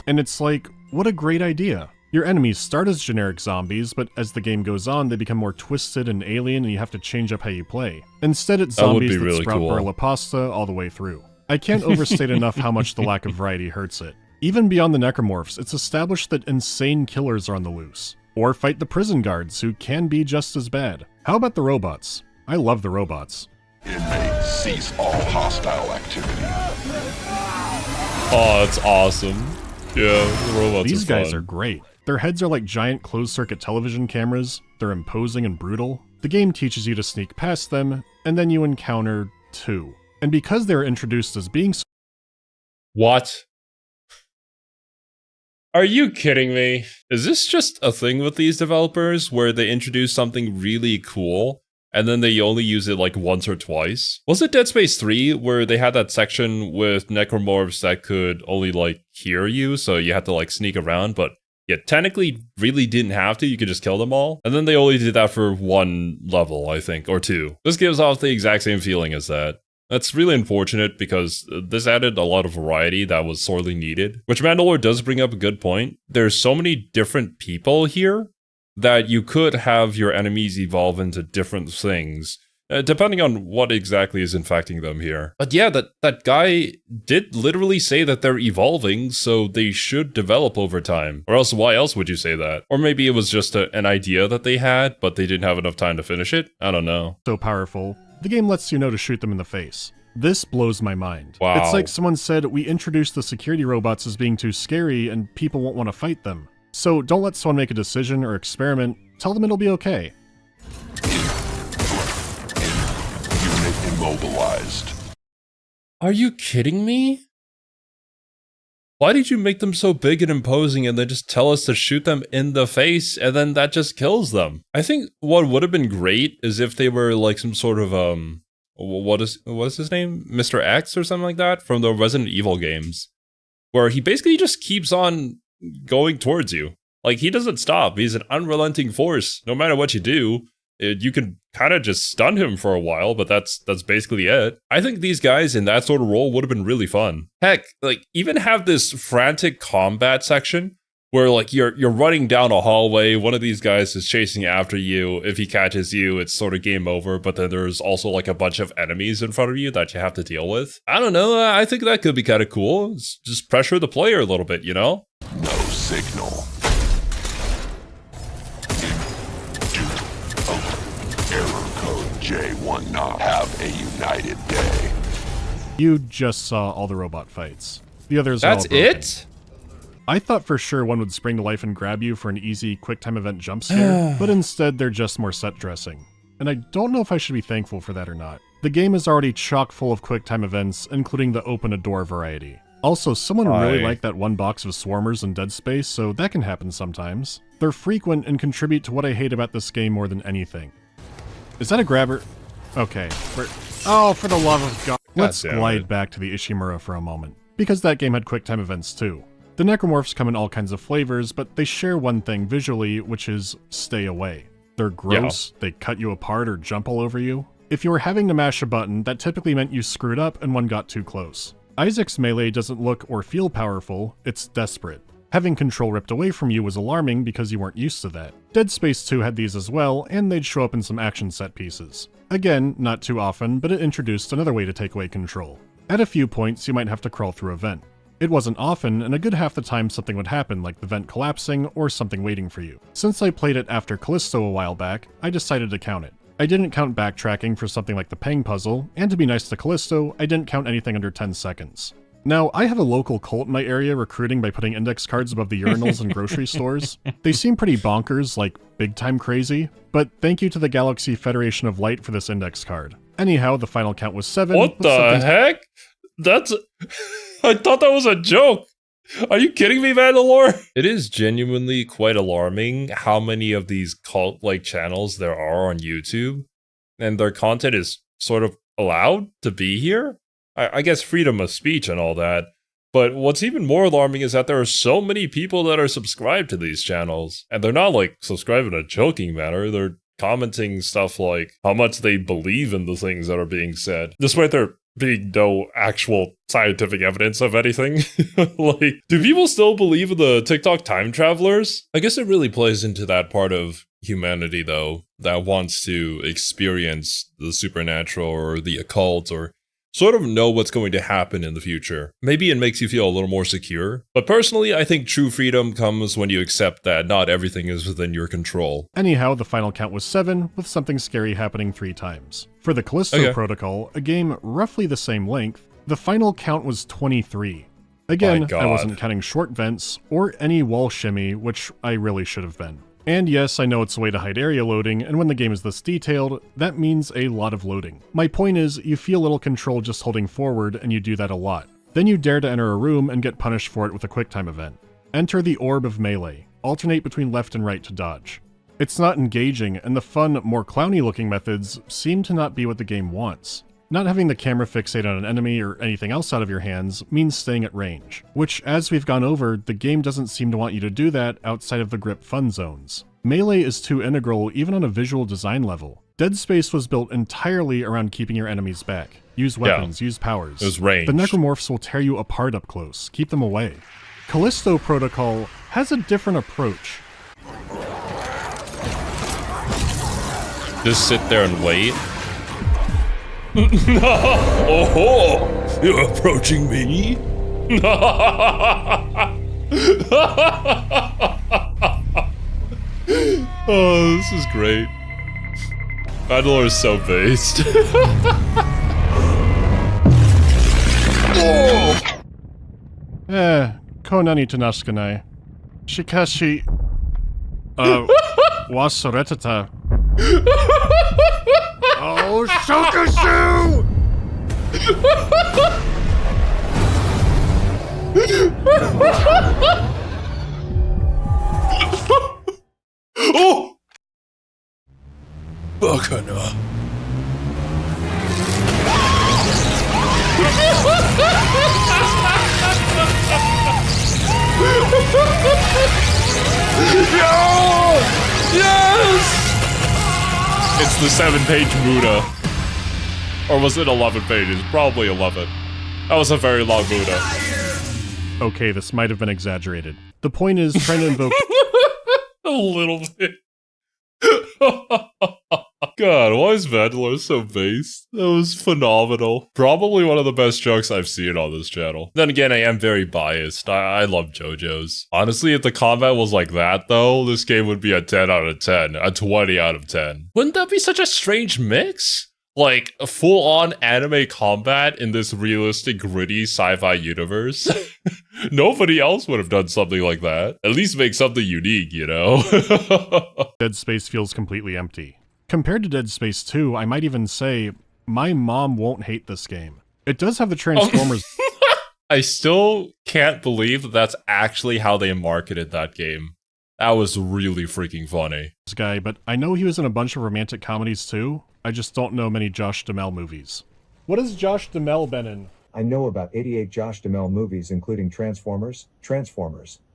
And it's like, what a great idea. Your enemies start as generic zombies, but as the game goes on, they become more twisted and alien and you have to change up how you play. Instead, it's zombies that sprout barla pasta all the way through. I can't overstate enough how much the lack of variety hurts it. Even beyond the necromorphs, it's established that insane killers are on the loose. Or fight the prison guards, who can be just as bad. How about the robots? I love the robots. Inmates, cease all hostile activity. Oh, that's awesome. Yeah, the robots These guys are great. Their heads are like giant closed-circuit television cameras, they're imposing and brutal. The game teaches you to sneak past them, and then you encounter two. And because they're introduced as being so— What? Are you kidding me? Is this just a thing with these developers where they introduce something really cool and then they only use it like once or twice? Was it Dead Space 3 where they had that section with necromorphs that could only like hear you, so you had to like sneak around, but you technically really didn't have to, you could just kill them all? And then they only did that for one level, I think, or two. This gives off the exact same feeling as that. That's really unfortunate because this added a lot of variety that was sorely needed. Which Mandalore does bring up a good point. There's so many different people here that you could have your enemies evolve into different things, depending on what exactly is infecting them here. But yeah, that guy did literally say that they're evolving, so they should develop over time. Or else, why else would you say that? Or maybe it was just an idea that they had, but they didn't have enough time to finish it? I don't know. So powerful. The game lets you know to shoot them in the face. This blows my mind. Wow. It's like someone said, we introduced the security robots as being too scary and people won't want to fight them. So don't let someone make a decision or experiment. Tell them it'll be okay. Unit immobilized. Are you kidding me? Why did you make them so big and imposing and then just tell us to shoot them in the face and then that just kills them? I think what would have been great is if they were like some sort of, what is his name? Mr. X or something like that from the Resident Evil games, where he basically just keeps on going towards you. Like, he doesn't stop. He's an unrelenting force. No matter what you do, you can kind of just stun him for a while, but that's basically it. I think these guys in that sort of role would have been really fun. Heck, like, even have this frantic combat section where, like, you're running down a hallway, one of these guys is chasing after you. If he catches you, it's sort of game over, but then there's also, like, a bunch of enemies in front of you that you have to deal with. I don't know, I think that could be kind of cool. Just pressure the player a little bit, you know? No signal. Error code J19. Have a united day. You just saw all the robot fights. The others are all That's broken. it? I thought for sure one would spring to life and grab you for an easy QuickTime event jump scare, but instead they're just more set dressing. And I don't know if I should be thankful for that or not. The game is already chock full of QuickTime events, including the open a door variety. Also, someone really liked that one box of Swarmers in Dead Space, so that can happen sometimes. They're frequent and contribute to what I hate about this game more than anything. Is that a grabber? Okay. Oh, for the love of God. Let's glide back to the Ishimura for a moment, because that game had QuickTime events too. The necromorphs come in all kinds of flavors, but they share one thing visually, which is stay away. They're gross, they cut you apart or jump all over you. If you were having to mash a button, that typically meant you screwed up and one got too close. Isaac's melee doesn't look or feel powerful, it's desperate. Having control ripped away from you was alarming because you weren't used to that. Dead Space 2 had these as well, and they'd show up in some action set pieces. Again, not too often, but it introduced another way to take away control. At a few points, you might have to crawl through a vent. It wasn't often, and a good half the time something would happen, like the vent collapsing or something waiting for you. Since I played it after Callisto a while back, I decided to count it. I didn't count backtracking for something like the Pang puzzle, and to be nice to Callisto, I didn't count anything under 10 seconds. Now, I have a local cult in my area recruiting by putting index cards above the urinals in grocery stores. They seem pretty bonkers, like big time crazy, but thank you to the Galaxy Federation of Light for this index card. Anyhow, the final count was 7. What the heck? That's... I thought that was a joke. Are you kidding me, Mandalore? It is genuinely quite alarming how many of these cult-like channels there are on YouTube, and their content is sort of allowed to be here. I guess freedom of speech and all that, but what's even more alarming is that there are so many people that are subscribed to these channels, and they're not like subscribed in a joking manner. They're commenting stuff like how much they believe in the things that are being said, despite there being no actual scientific evidence of anything. Like, do people still believe in the TikTok time travelers? I guess it really plays into that part of humanity, though, that wants to experience the supernatural or the occult or sort of know what's going to happen in the future. Maybe it makes you feel a little more secure. But personally, I think true freedom comes when you accept that not everything is within your control. Anyhow, the final count was 7, with something scary happening 3 times. For the Callisto Protocol, a game roughly the same length, the final count was 23. Again, I wasn't counting short vents, or any wall shimmy, which I really should have been. And yes, I know it's a way to hide area loading, and when the game is this detailed, that means a lot of loading. My point is, you feel little control just holding forward, and you do that a lot. Then you dare to enter a room and get punished for it with a QuickTime event. Enter the Orb of Melee. Alternate between left and right to dodge. It's not engaging, and the fun, more clowny looking methods seem to not be what the game wants. Not having the camera fixate on an enemy or anything else out of your hands means staying at range, which, as we've gone over, the game doesn't seem to want you to do that outside of the grip fun zones. Melee is too integral even on a visual design level. Dead Space was built entirely around keeping your enemies back. Use weapons, use powers. It was range. The necromorphs will tear you apart up close, keep them away. Callisto Protocol has a different approach. Just sit there and wait. Oh, you're approaching me? Oh, this is great. Mandalore is so based. Konani Tanaskanai. Shikashi. Wasoretata. Oh, Shokashu! Oh! Bakana. Yes! It's the 7-page Muda. Or was it 11 pages? Probably 11. That was a very long Muda. Okay, this might have been exaggerated. The point is trying to invoke A little bit. God, why is Mandalore so based? That was phenomenal. Probably one of the best jokes I've seen on this channel. Then again, I am very biased. I love JoJo's. Honestly, if the combat was like that, though, this game would be a 10 out of 10, a 20 out of 10. Wouldn't that be such a strange mix? Like, a full-on anime combat in this realistic, gritty sci-fi universe? Nobody else would have done something like that. At least make something unique, you know? Dead Space feels completely empty. Compared to Dead Space 2, I might even say, my mom won't hate this game. It does have the Transformers... I still can't believe that that's actually how they marketed that game. That was really freaking funny. guy, but I know he was in a bunch of romantic comedies too. I just don't know many Josh Duhamel movies. What has Josh Duhamel been in? I know about 88 Josh Duhamel movies including Transformers,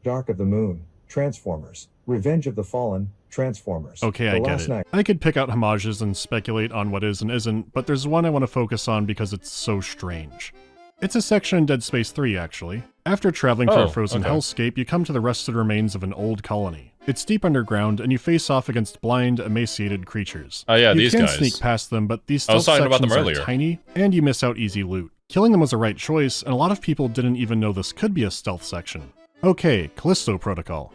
Dark of the Moon, Transformers, Revenge of the Fallen, Transformers. Okay, I get it. I could pick out homages and speculate on what is and isn't, but there's one I want to focus on because it's so strange. It's a section in Dead Space 3, actually. After traveling through a frozen hellscape, you come to the rusted remains of an old colony. It's deep underground, and you face off against blind, emaciated creatures. Oh yeah, you these can guys. Sneak past them, but these stealth sections are tiny, and you miss out easy loot. Killing them was the right choice, and a lot of people didn't even know this could be a stealth section. Okay, Callisto Protocol.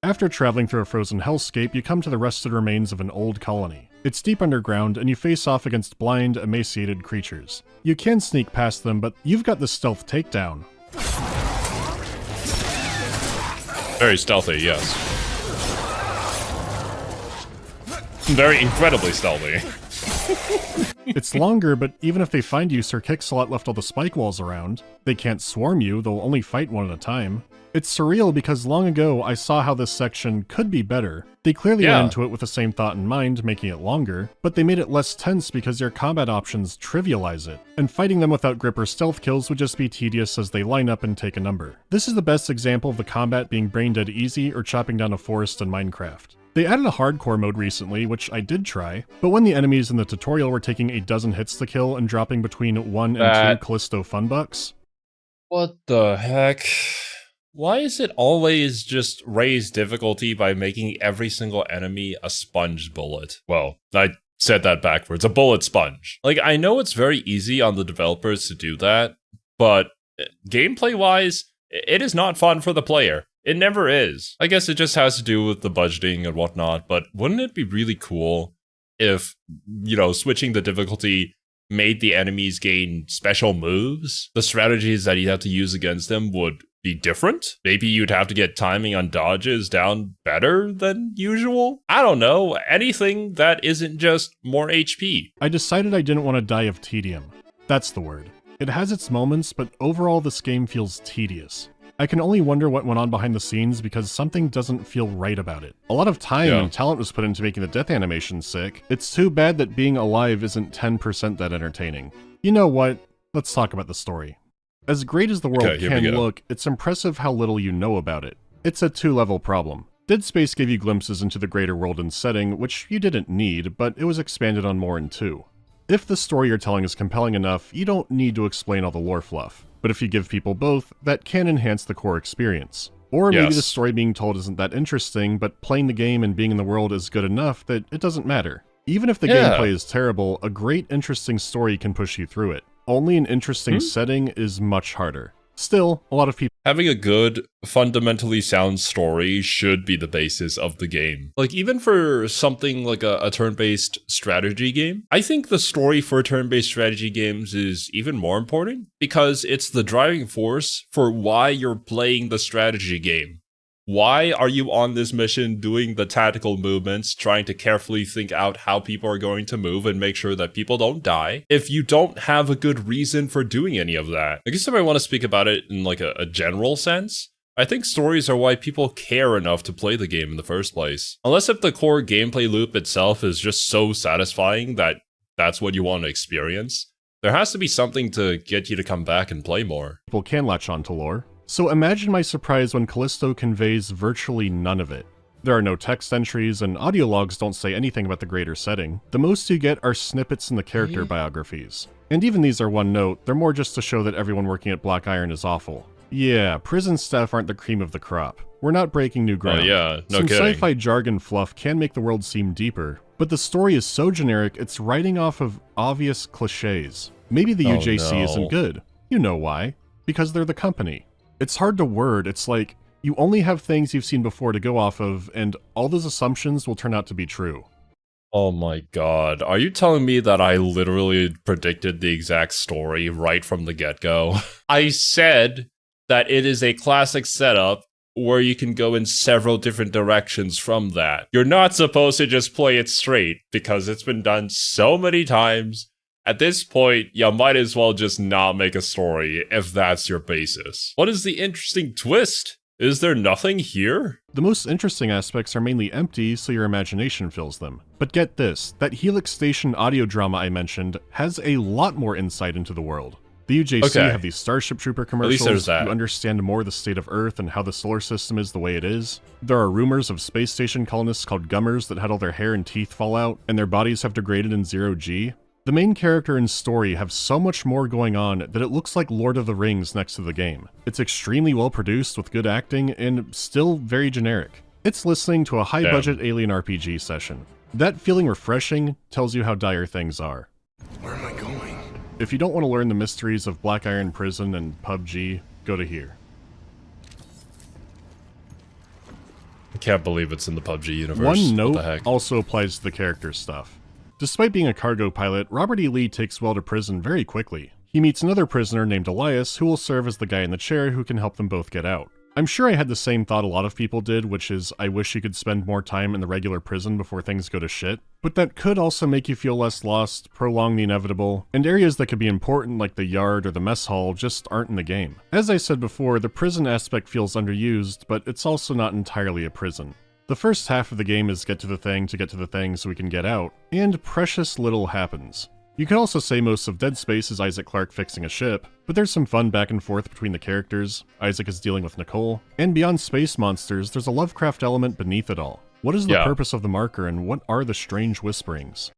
After traveling through a frozen hellscape, you come to the rusted remains of an old colony. It's deep underground, and you face off against blind, emaciated creatures. You can sneak past them, but you've got the stealth takedown. Very stealthy, yes. Very incredibly stealthy. It's longer, but even if they find you, Sir Kick-Slot left all the spike walls around. They can't swarm you, they'll only fight one at a time. It's surreal because long ago I saw how this section could be better. They clearly went into it with the same thought in mind, making it longer, but they made it less tense because their combat options trivialize it, and fighting them without grip or stealth kills would just be tedious as they line up and take a number. This is the best example of the combat being brain dead easy or chopping down a forest in Minecraft. They added a hardcore mode recently, which I did try, but when the enemies in the tutorial were taking a dozen hits to kill and dropping between 1 and 2 Callisto funbucks. What the heck? Why is it always just raise difficulty by making every single enemy a sponge bullet? Well, I said that backwards, a bullet sponge. Like, I know it's very easy on the developers to do that, but gameplay-wise, it is not fun for the player. It never is. I guess it just has to do with the budgeting and whatnot, but wouldn't it be really cool if, you know, switching the difficulty made the enemies gain special moves? The strategies that you'd have to use against them would be different? Maybe you'd have to get timing on dodges down better than usual? I don't know. Anything that isn't just more HP. I decided I didn't want to die of tedium. That's the word. It has its moments, but overall this game feels tedious. I can only wonder what went on behind the scenes because something doesn't feel right about it. A lot of time and talent was put into making the death animation sick. It's too bad that being alive isn't 10% that entertaining. You know what? Let's talk about the story. As great as the world can look, it's impressive how little you know about it. It's a two-level problem. Dead Space gave you glimpses into the greater world and setting, which you didn't need, but it was expanded on more in 2. If the story you're telling is compelling enough, you don't need to explain all the lore fluff. But if you give people both, that can enhance the core experience. Or maybe the story being told isn't that interesting, but playing the game and being in the world is good enough that it doesn't matter. Even if the gameplay is terrible, a great, interesting story can push you through it. Only an interesting setting is much harder. Still, a lot of people... Having a good, fundamentally sound story should be the basis of the game. Like, even for something like a turn-based strategy game, I think the story for turn-based strategy games is even more important because it's the driving force for why you're playing the strategy game. Why are you on this mission doing the tactical movements, trying to carefully think out how people are going to move and make sure that people don't die, if you don't have a good reason for doing any of that? I guess if I want to speak about it in like a general sense, I think stories are why people care enough to play the game in the first place. Unless if the core gameplay loop itself is just so satisfying that that's what you want to experience, there has to be something to get you to come back and play more. People can latch on to lore. So imagine my surprise when Callisto conveys virtually none of it. There are no text entries, and audio logs don't say anything about the greater setting. The most you get are snippets in the character biographies. And even these are one note, they're more just to show that everyone working at Black Iron is awful. Yeah, prison staff aren't the cream of the crop. We're not breaking new ground. Oh yeah, no Some kidding. sci-fi jargon fluff can make the world seem deeper, but the story is so generic it's writing off of obvious cliches. Maybe the UJC isn't good. You know why. Because they're the company. It's hard to word, it's like, you only have things you've seen before to go off of, and all those assumptions will turn out to be true. Oh my god, are you telling me that I literally predicted the exact story right from the get-go? I said that it is a classic setup where you can go in several different directions from that. You're not supposed to just play it straight, because it's been done so many times. At this point, you might as well just not make a story if that's your basis. What is the interesting twist? Is there nothing here? The most interesting aspects are mainly empty, so your imagination fills them. But get this, that Helix Station audio drama I mentioned has a lot more insight into the world. The UJC have these Starship Trooper commercials, there's that. you understand more the state of Earth and how the solar system is the way it is. There are rumors of space station colonists called Gummers that had all their hair and teeth fall out, and their bodies have degraded in 0G. The main character and story have so much more going on that it looks like Lord of the Rings next to the game. It's extremely well produced with good acting, and still very generic. It's listening to a high-budget alien RPG session. That feeling refreshing tells you how dire things are. Where am I going? If you don't want to learn the mysteries of Black Iron Prison and PUBG, go to here. I can't believe it's in the PUBG universe. One What the note heck? also applies to the character stuff. Despite being a cargo pilot, Robert E. Lee takes well to prison very quickly. He meets another prisoner named Elias who will serve as the guy in the chair who can help them both get out. I'm sure I had the same thought a lot of people did, which is I wish you could spend more time in the regular prison before things go to shit. But that could also make you feel less lost, prolong the inevitable, and areas that could be important like the yard or the mess hall just aren't in the game. As I said before, the prison aspect feels underused, but it's also not entirely a prison. The first half of the game is get to the thing so we can get out, and precious little happens. You could also say most of Dead Space is Isaac Clarke fixing a ship, but there's some fun back and forth between the characters, Isaac is dealing with Nicole, and beyond space monsters, there's a Lovecraft element beneath it all. What is the purpose of the marker, and what are the strange whisperings?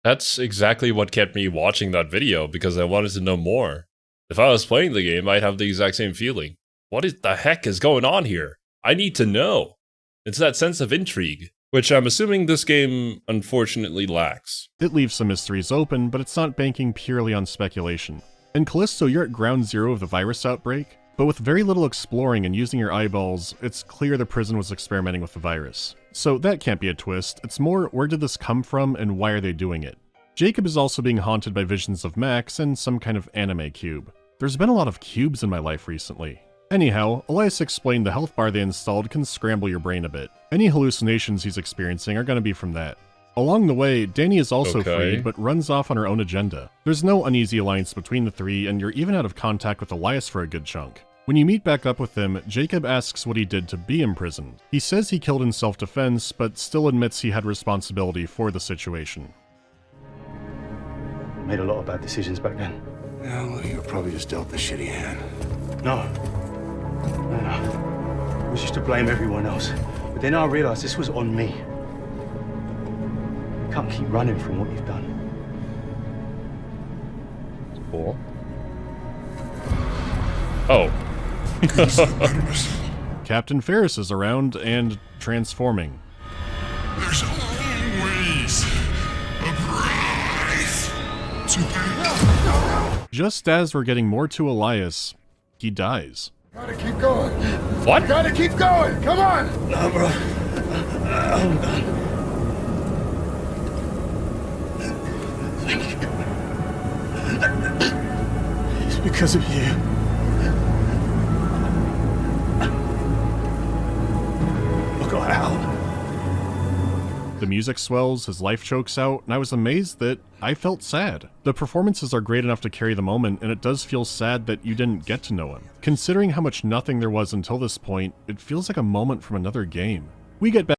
That's exactly what kept me watching that video, because I wanted to know more. If I was playing the game, I'd have the exact same feeling. What the heck is going on here? I need to know. It's that sense of intrigue, which I'm assuming this game unfortunately lacks. It leaves some mysteries open, but it's not banking purely on speculation. In Callisto, you're at ground zero of the virus outbreak, but with very little exploring and using your eyeballs, it's clear the prison was experimenting with the virus. So that can't be a twist, it's more where did this come from and why are they doing it? Jacob is also being haunted by visions of Max and some kind of anime cube. There's been a lot of cubes in my life recently. Anyhow, Elias explained the health bar they installed can scramble your brain a bit. Any hallucinations he's experiencing are going to be from that. Along the way, Danny is also freed, but runs off on her own agenda. There's no uneasy alliance between the three, and you're even out of contact with Elias for a good chunk. When you meet back up with him, Jacob asks what he did to be imprisoned. He says he killed in self-defense, but still admits he had responsibility for the situation. I made a lot of bad decisions back then. Yeah, well, you were probably just dealt the shitty hand. No. I was used to blame everyone else. But then I realized this was on me. You can't keep running from what you've done. Cool. Oh. Captain Ferris is around and transforming. There's always a price to pay. Just as we're getting more to Elias, he dies. Gotta keep going. What? Gotta keep going. Come on. No, bro. I'm done. Thank you. It's because of you. I got out. The music swells, his life chokes out, and I was amazed that I felt sad. The performances are great enough to carry the moment, and it does feel sad that you didn't get to know him. Considering how much nothing there was until this point, it feels like a moment from another game. We get back.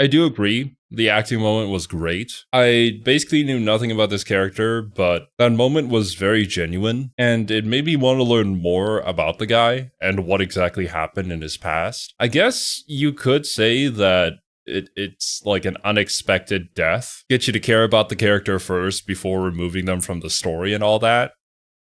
I do agree. The acting moment was great. I basically knew nothing about this character, but that moment was very genuine, and it made me want to learn more about the guy and what exactly happened in his past. I guess you could say that it's like an unexpected death. Get you to care about the character first before removing them from the story and all that.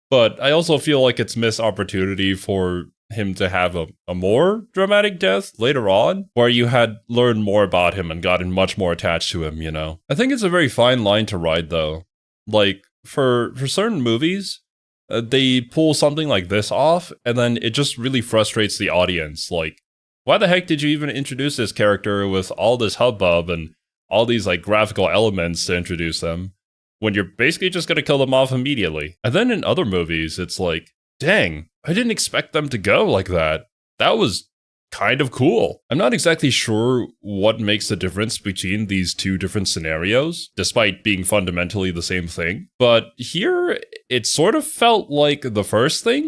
But I also feel like it's missed opportunity for him to have a more dramatic death later on, where you had learned more about him and gotten much more attached to him, you know? I think it's a very fine line to ride, though. Like, for certain movies, they pull something like this off, and then it just really frustrates the audience. Like, why the heck did you even introduce this character with all this hubbub and all these, like, graphical elements to introduce them, when you're basically just gonna kill them off immediately? And then in other movies, it's like, dang, I didn't expect them to go like that. That was kind of cool. I'm not exactly sure what makes the difference between these two different scenarios, despite being fundamentally the same thing. But here, it sort of felt like the first thing.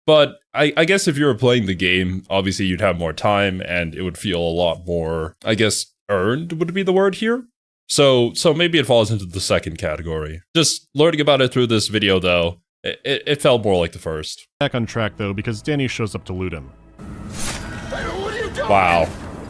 But I guess if you were playing the game, obviously you'd have more time and it would feel a lot more, I guess, earned would be the word here. So maybe it falls into the second category. Just learning about it through this video, though, it felt more like the first. Back on track, though, because Danny shows up to loot him. Wow.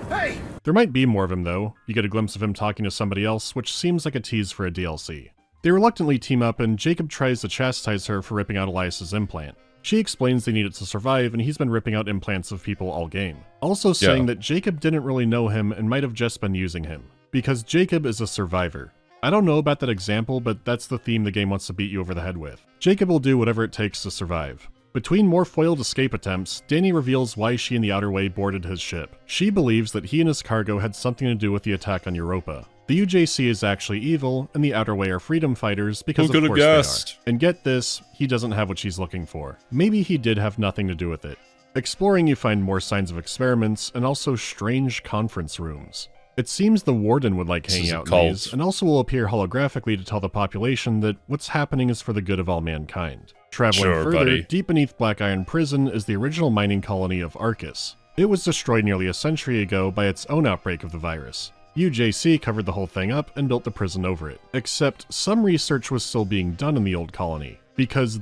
Hey! There might be more of him, though. You get a glimpse of him talking to somebody else, which seems like a tease for a DLC. They reluctantly team up, and Jacob tries to chastise her for ripping out Elias's implant. She explains they need it to survive, and he's been ripping out implants of people all game. Also saying that Jacob didn't really know him and might have just been using him, because Jacob is a survivor. I don't know about that example, but that's the theme the game wants to beat you over the head with. Jacob will do whatever it takes to survive. Between more foiled escape attempts, Danny reveals why she and the Outer Way boarded his ship. She believes that he and his cargo had something to do with the attack on Europa. The UJC is actually evil, and the Outer Way are freedom fighters because of course they are. And get this, he doesn't have what she's looking for. Maybe he did have nothing to do with it. Exploring, you find more signs of experiments, and also strange conference rooms. It seems the Warden would like hanging out in these, and also will appear holographically to tell the population that what's happening is for the good of all mankind. Traveling further, deep beneath Black Iron Prison is the original mining colony of Arcus. It was destroyed nearly a century ago by its own outbreak of the virus. UJC covered the whole thing up and built the prison over it. Except some research was still being done in the old colony, because...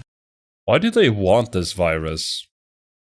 Why do they want this virus?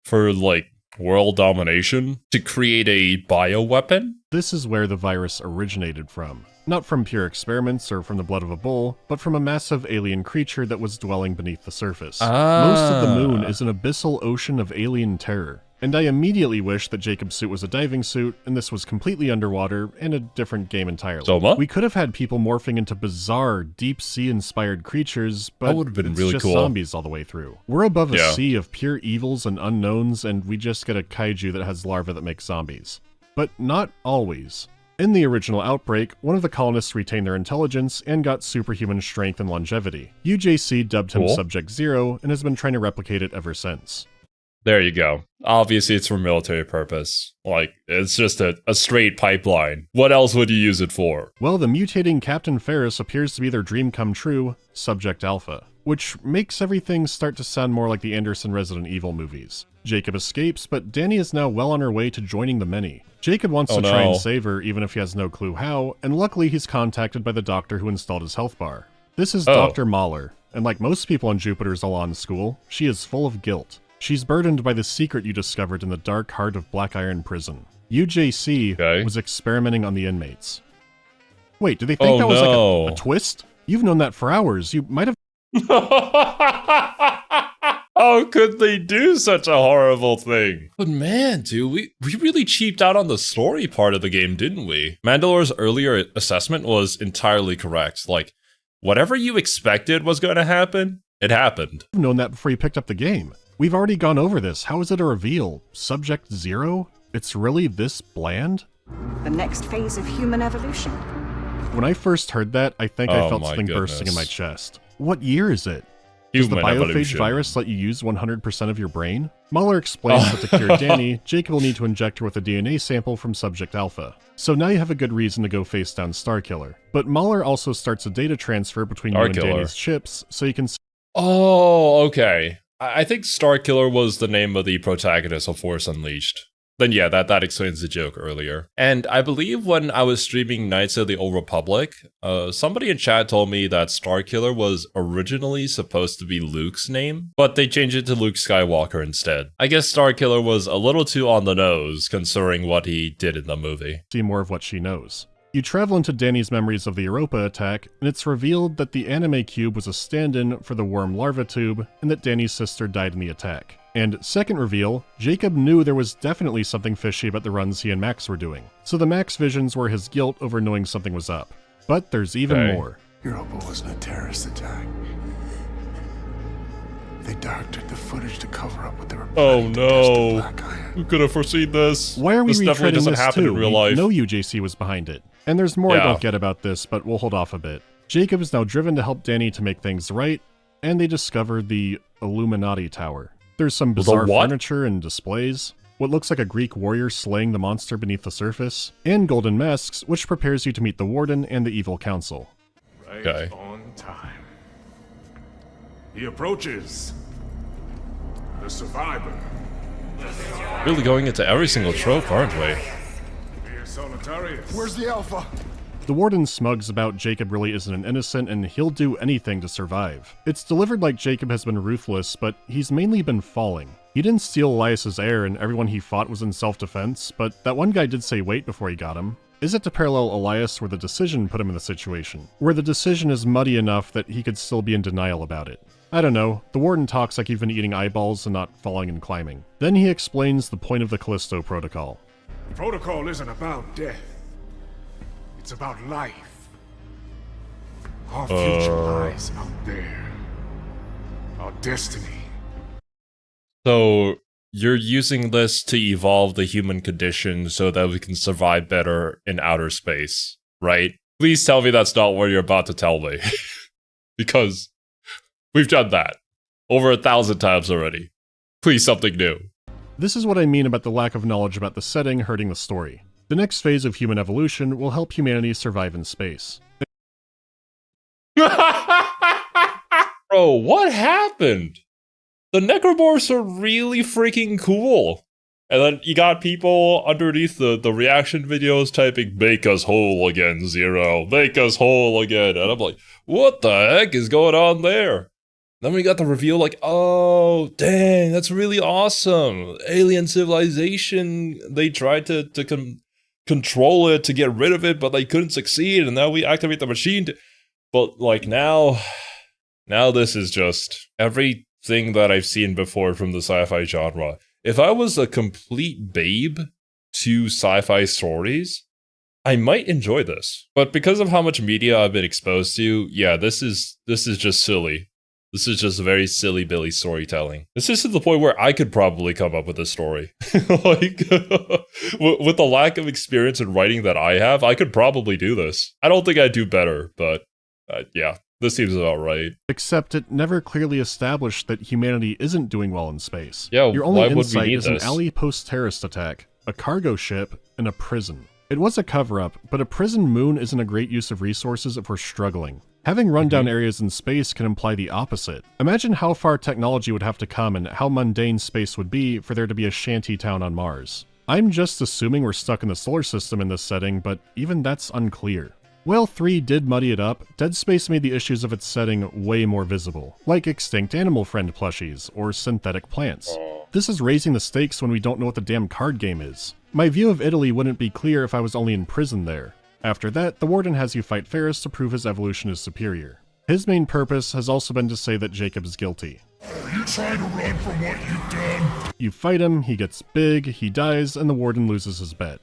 For, like, world domination? To create a bioweapon? This is where the virus originated from. Not from pure experiments or from the blood of a bull, but from a massive alien creature that was dwelling beneath the surface. Most of the moon is an abyssal ocean of alien terror. And I immediately wish that Jacob's suit was a diving suit, and this was completely underwater, and a different game entirely. Soma? We could have had people morphing into bizarre, deep-sea-inspired creatures, but that would have been it's really just cool. Zombies all the way through. We're above a sea of pure evils and unknowns, and we just get a kaiju that has larvae that make zombies. But not always. In the original Outbreak, one of the colonists retained their intelligence and got superhuman strength and longevity. UJC dubbed him Subject Zero, and has been trying to replicate it ever since. There you go. Obviously, it's for military purpose. Like, it's just a straight pipeline. What else would you use it for? Well, the mutating Captain Ferris appears to be their dream come true, Subject Alpha, which makes everything start to sound more like the Anderson Resident Evil movies. Jacob escapes, but Danny is now well on her way to joining the many. Jacob wants to try and save her, even if he has no clue how, and luckily he's contacted by the doctor who installed his health bar. This is Dr. Mahler, and like most people on Jupiter's Elan school, she is full of guilt. She's burdened by the secret you discovered in the dark heart of Black Iron Prison. UJC was experimenting on the inmates. Wait, do they think that was like a twist? You've known that for hours. You might have... How could they do such a horrible thing? But man, dude, we really cheaped out on the story part of the game, didn't we? Mandalore's earlier assessment was entirely correct. Like, whatever you expected was going to happen, it happened. I've known that before you picked up the game. We've already gone over this. How is it a reveal? Subject Zero? It's really this bland? The next phase of human evolution. When I first heard that, I think I felt something bursting in my chest. What year is it? Does the biophage virus let you use 100% of your brain? Mahler explains that to cure Danny, Jacob will need to inject her with a DNA sample from Subject Alpha. So now you have a good reason to go face down Starkiller. But Mahler also starts a data transfer between you and Danny's chips, so you can... Oh, okay. I think Starkiller was the name of the protagonist of Force Unleashed. then yeah, that explains the joke earlier. And I believe when I was streaming Knights of the Old Republic, somebody in chat told me that Starkiller was originally supposed to be Luke's name, but they changed it to Luke Skywalker instead. I guess Starkiller was a little too on the nose considering what he did in the movie. See more of what she knows. You travel into Danny's memories of the Europa attack, and it's revealed that the anime cube was a stand-in for the worm larva tube, and that Danny's sister died in the attack. And second reveal, Jacob knew there was definitely something fishy about the runs he and Max were doing. So the Max visions were his guilt over knowing something was up. But there's even more. Europa wasn't a terrorist attack. They doctored the footage to cover up what they were planning to test the Black Iron. Who could have foreseen this? Why are we This definitely retreading doesn't this happen too? in real life. No UJC was behind it. And there's more I don't get about this, but we'll hold off a bit. Jacob is now driven to help Danny to make things right, and they discover the Illuminati Tower. There's some bizarre furniture and displays, what looks like a Greek warrior slaying the monster beneath the surface, and golden masks, which prepares you to meet the Warden and the Evil Council. Right on time. He approaches. The survivor. Really going into every single trope, aren't we? Where's the Alpha? The Warden smugs about Jacob really isn't an innocent and he'll do anything to survive. It's delivered like Jacob has been ruthless, but he's mainly been falling. He didn't steal Elias's heir and everyone he fought was in self-defense, but that one guy did say wait before he got him. Is it to parallel Elias where the decision put him in the situation? Where the decision is muddy enough that he could still be in denial about it? I don't know, the Warden talks like he's been eating eyeballs and not falling and climbing. Then he explains the point of the Callisto protocol. Protocol isn't about death. It's about life. Our future lies out there. Our destiny. So you're using this to evolve the human condition so that we can survive better in outer space, right? Please tell me that's not what you're about to tell me. Because we've done that over 1,000 times already. Please, something new. This is what I mean about the lack of knowledge about the setting hurting the story. The next phase of human evolution will help humanity survive in space. Bro, what happened? The necromorphs are really freaking cool. And then you got people underneath the reaction videos typing, "Make us whole again, Zero. Make us whole again." And I'm like, what the heck is going on there? Then we got the reveal like, oh, dang, that's really awesome. Alien civilization, they tried to control it, to get rid of it, but they couldn't succeed, and now we activate the machine But, like, now this is just everything that I've seen before from the sci-fi genre. If I was a complete babe to sci-fi stories, I might enjoy this. But because of how much media I've been exposed to, yeah, this is just silly. This is just very silly Billy storytelling. This is to the point where I could probably come up with a story. Like, with the lack of experience in writing that I have, I could probably do this. I don't think I'd do better, but yeah, this seems about right. Except it never clearly established that humanity isn't doing well in space. Yeah, your only why would we insight need is an this? alley post-terrorist attack, a cargo ship, and a prison. It was a cover-up, but a prison moon isn't a great use of resources if we're struggling. Having rundown areas in space can imply the opposite. Imagine how far technology would have to come and how mundane space would be for there to be a shanty town on Mars. I'm just assuming we're stuck in the solar system in this setting, but even that's unclear. While 3 did muddy it up, Dead Space made the issues of its setting way more visible, like extinct animal friend plushies or synthetic plants. This is raising the stakes when we don't know what the damn card game is. My view of Italy wouldn't be clear if I was only in prison there. After that, the Warden has you fight Ferris to prove his evolution is superior. His main purpose has also been to say that Jacob is guilty. Are you trying to run from what you've done? You fight him, he gets big, he dies, and the Warden loses his bet.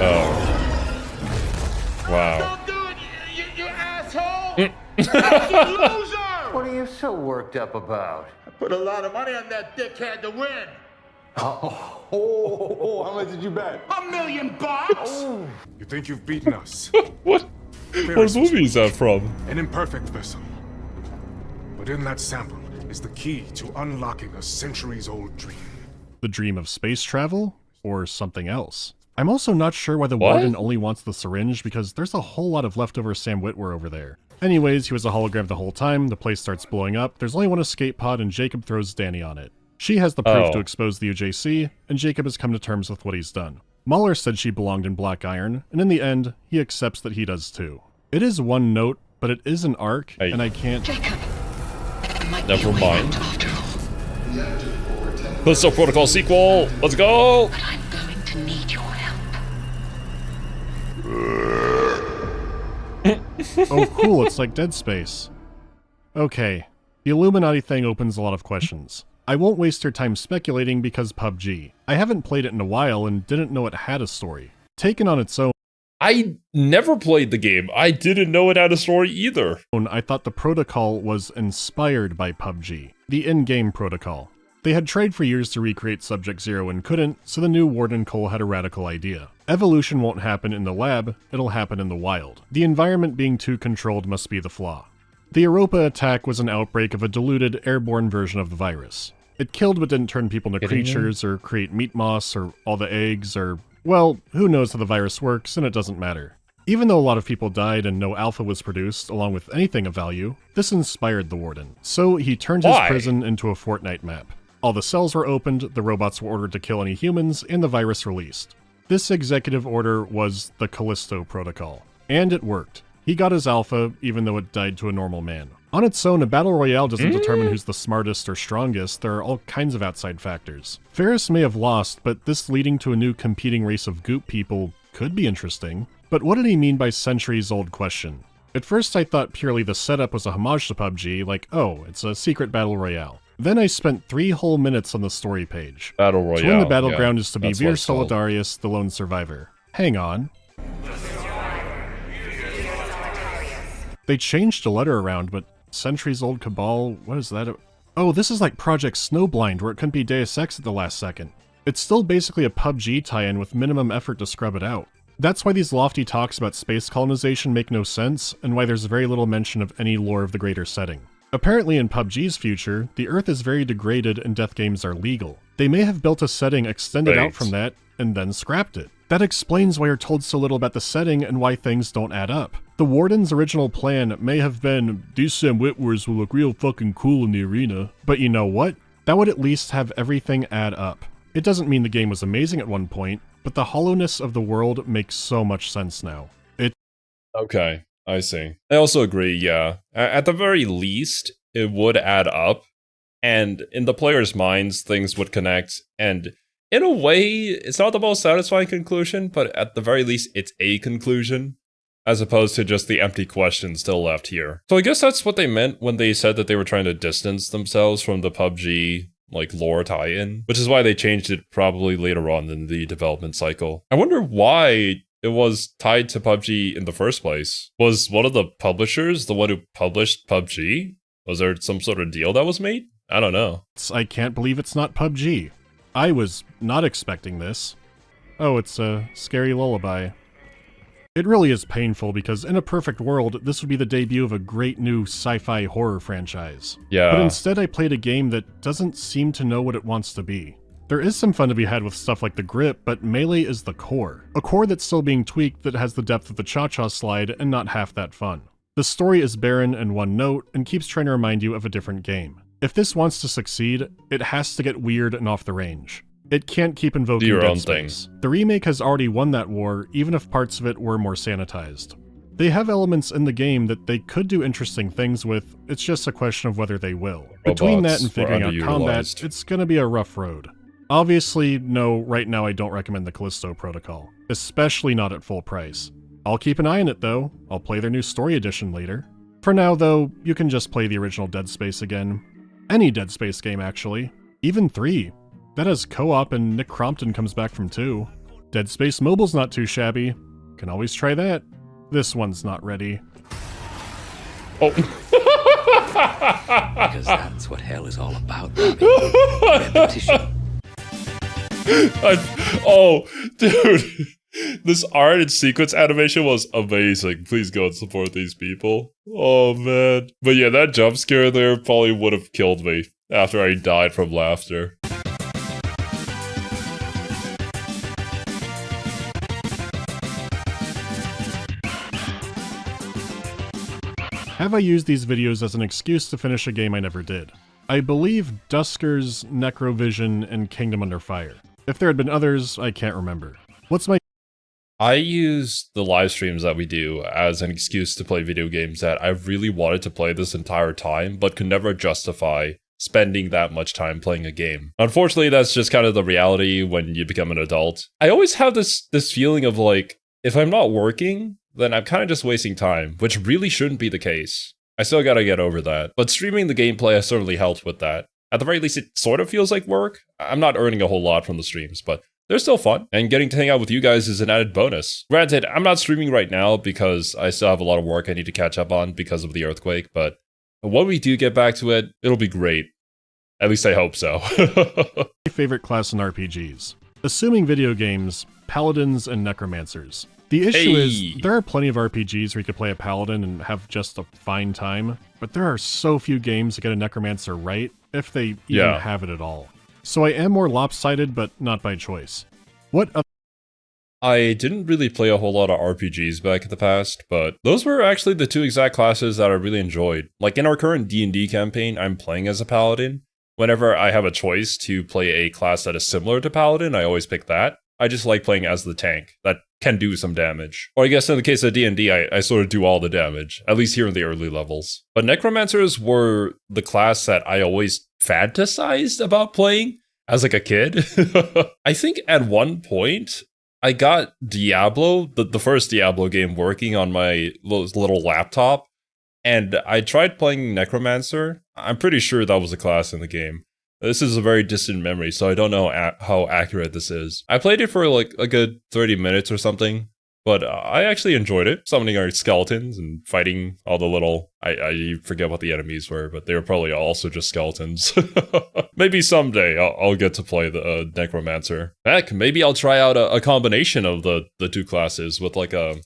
Oh. Wow. Don't do it, you asshole! You loser! What are you so worked up about? I put a lot of money on that dickhead to win. How much did you bet? $1 million! You think you've beaten us? What movie is that from? An imperfect vessel. But in that sample is the key to unlocking a centuries-old dream. The dream of space travel? Or something else? I'm also not sure why the Warden only wants the syringe, because there's a whole lot of leftover Sam Witwer over there. Anyways, he was a hologram the whole time, the place starts blowing up, there's only one escape pod, and Jacob throws Danny on it. She has the proof to Oh. expose the UJC, and Jacob has come to terms with what he's done. Mahler said she belonged in Black Iron, and in the end, he accepts that he does too. It is one note, but it is an arc, Hey. and I can't... Jacob. Never mind. Callisto Protocol sequel! Let's go! But I'm going to need your help. Oh cool, it's like Dead Space. Okay, the Illuminati thing opens a lot of questions. I won't waste your time speculating because PUBG. I haven't played it in a while and didn't know it had a story. Taken on its own, I never played the game. I didn't know it had a story either. I thought the protocol was inspired by PUBG, the in-game protocol. They had tried for years to recreate Subject Zero and couldn't, so the new Warden Cole had a radical idea. Evolution won't happen in the lab, it'll happen in the wild. The environment being too controlled must be the flaw. The Europa attack was an outbreak of a diluted, airborne version of the virus. It killed but didn't turn people into creatures, or create meat moss, or all the eggs, or... well, who knows how the virus works, and it doesn't matter. Even though a lot of people died and no alpha was produced, along with anything of value, this inspired the Warden. So he turned his prison into a Fortnite map. All the cells were opened, the robots were ordered to kill any humans, and the virus released. This executive order was the Callisto Protocol. And it worked. He got his alpha, even though it died to a normal man. On its own, a battle royale doesn't determine who's the smartest or strongest, there are all kinds of outside factors. Ferris may have lost, but this leading to a new competing race of goop people could be interesting. But what did he mean by centuries-old question? At first I thought purely the setup was a homage to PUBG, like, oh, it's a secret battle royale. Then I spent 3 whole minutes on the story page. Battle Royale. To win the battleground is to be that's Vir what it's called. Solidarius, the lone survivor. Hang on. They changed a letter around, but centuries-old Cabal, what is that? Oh, this is like Project Snowblind, where it couldn't be Deus Ex at the last second. It's still basically a PUBG tie-in with minimum effort to scrub it out. That's why these lofty talks about space colonization make no sense, and why there's very little mention of any lore of the greater setting. Apparently in PUBG's future, the Earth is very degraded and death games are legal. They may have built a setting extended out from that, and then scrapped it. That explains why you're told so little about the setting and why things don't add up. The Warden's original plan may have been, these Sam Witwers will look real fucking cool in the arena. But you know what? That would at least have everything add up. It doesn't mean the game was amazing at one point, but the hollowness of the world makes so much sense now. Okay, I see. I also agree, yeah. At the very least, it would add up, and in the players' minds, things would connect, and in a way, it's not the most satisfying conclusion, but at the very least, it's a conclusion, as opposed to just the empty question still left here. So I guess that's what they meant when they said that they were trying to distance themselves from the PUBG like lore tie-in, which is why they changed it probably later on in the development cycle. I wonder why it was tied to PUBG in the first place. Was one of the publishers the one who published PUBG? Was there some sort of deal that was made? I don't know. I can't believe it's not PUBG. I was not expecting this. Oh, it's a scary lullaby. It really is painful because in a perfect world, this would be the debut of a great new sci-fi horror franchise. Yeah. But instead I played a game that doesn't seem to know what it wants to be. There is some fun to be had with stuff like the grip, but Melee is the core. A core that's still being tweaked that has the depth of the Cha-Cha slide and not half that fun. The story is barren and one note and keeps trying to remind you of a different game. If this wants to succeed, it has to get weird and off the range. It can't keep invoking Dead Space. The remake has already won that war, even if parts of it were more sanitized. They have elements in the game that they could do interesting things with, it's just a question of whether they will. Between that and figuring out combat, it's gonna be a rough road. Obviously, no, right now I don't recommend the Callisto Protocol, especially not at full price. I'll keep an eye on it though, I'll play their new story edition later. For now though, you can just play the original Dead Space again. Any Dead Space game actually. Even 3. That has co-op and Nick Crompton comes back from 2. Dead Space Mobile's not too shabby. Can always try that. This one's not ready. Oh. Because that's what hell is all about, Robbie. Repetition. Oh, dude. This art and sequence animation was amazing. Please go and support these people. Oh, man. But yeah, that jump scare there probably would have killed me after I died from laughter. Have I used these videos as an excuse to finish a game I never did? I believe Dusker's, Necrovision, and Kingdom Under Fire. If there had been others, I can't remember. What's my... I use the live streams that we do as an excuse to play video games that I've really wanted to play this entire time, but could never justify spending that much time playing a game. Unfortunately, that's just kind of the reality when you become an adult. I always have this feeling of like, if I'm not working, then I'm kind of just wasting time, which really shouldn't be the case. I still gotta get over that. But streaming the gameplay has certainly helped with that. At the very least, it sort of feels like work. I'm not earning a whole lot from the streams, but they're still fun, and getting to hang out with you guys is an added bonus. Granted, I'm not streaming right now because I still have a lot of work I need to catch up on because of the earthquake, but when we do get back to it, it'll be great. At least I hope so. My favorite class in RPGs. Assuming video games, paladins and necromancers. The issue is, there are plenty of RPGs where you could play a paladin and have just a fine time, but there are so few games that get a necromancer right, if they even have it at all. So I am more lopsided, but not by choice. I didn't really play a whole lot of RPGs back in the past, but those were actually the two exact classes that I really enjoyed. Like in our current D&D campaign, I'm playing as a paladin. Whenever I have a choice to play a class that is similar to paladin, I always pick that. I just like playing as the tank that can do some damage. Or I guess in the case of D&D, I sort of do all the damage, at least here in the early levels. But necromancers were the class that I always fantasized about playing as like a kid. I think at one point, I got Diablo, the first Diablo game, working on my little laptop, and I tried playing Necromancer. I'm pretty sure that was a class in the game. This is a very distant memory, so I don't know how accurate this is. I played it for like a good 30 minutes or something, but I actually enjoyed it. Summoning our skeletons and fighting all the little... I forget what the enemies were, but they were probably also just skeletons. Maybe someday I'll get to play the Necromancer. Heck, maybe I'll try out a combination of the two classes with like a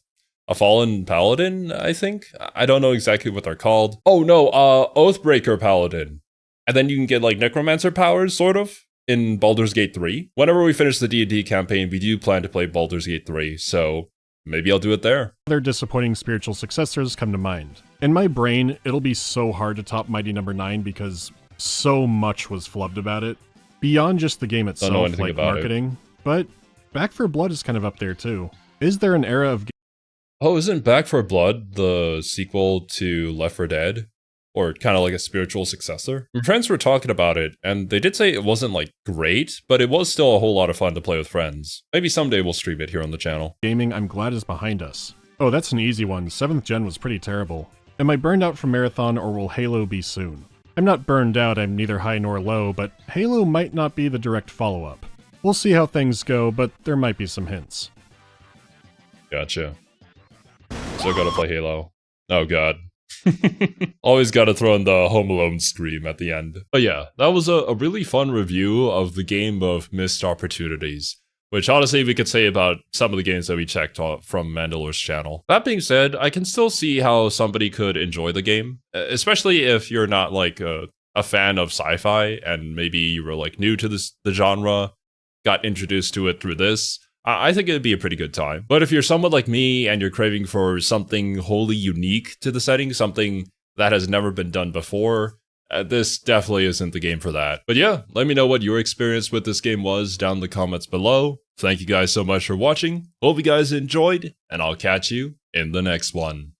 Fallen Paladin, I think? I don't know exactly what they're called. Oh no, Oathbreaker Paladin. And then you can get like Necromancer powers, sort of, in Baldur's Gate 3. Whenever we finish the D&D campaign, we do plan to play Baldur's Gate 3, so maybe I'll do it there. Other disappointing spiritual successors come to mind. In my brain, it'll be so hard to top Mighty No. 9 because so much was flubbed about it. Beyond just the game itself, like marketing. But Back 4 Blood is kind of up there too. Is there an era of... Oh, isn't Back 4 Blood the sequel to Left 4 Dead? Or kind of like a spiritual successor? My friends were talking about it, and they did say it wasn't like great, but it was still a whole lot of fun to play with friends. Maybe someday we'll stream it here on the channel. Gaming I'm glad is behind us. Oh, that's an easy one. 7th Gen was pretty terrible. Am I burned out from Marathon, or will Halo be soon? I'm not burned out, I'm neither high nor low, but Halo might not be the direct follow-up. We'll see how things go, but there might be some hints. Gotcha. So gotta play Halo. Oh god. Always gotta throw in the Home Alone scream at the end. But yeah, that was a really fun review of the game of missed opportunities, which honestly we could say about some of the games that we checked from Mandalore's channel. That being said, I can still see how somebody could enjoy the game, especially if you're not like a fan of sci-fi and maybe you were like new to the genre, got introduced to it through this. I think it'd be a pretty good time. But if you're someone like me and you're craving for something wholly unique to the setting, something that has never been done before, this definitely isn't the game for that. But yeah, let me know what your experience with this game was down in the comments below. Thank you guys so much for watching. Hope you guys enjoyed, and I'll catch you in the next one.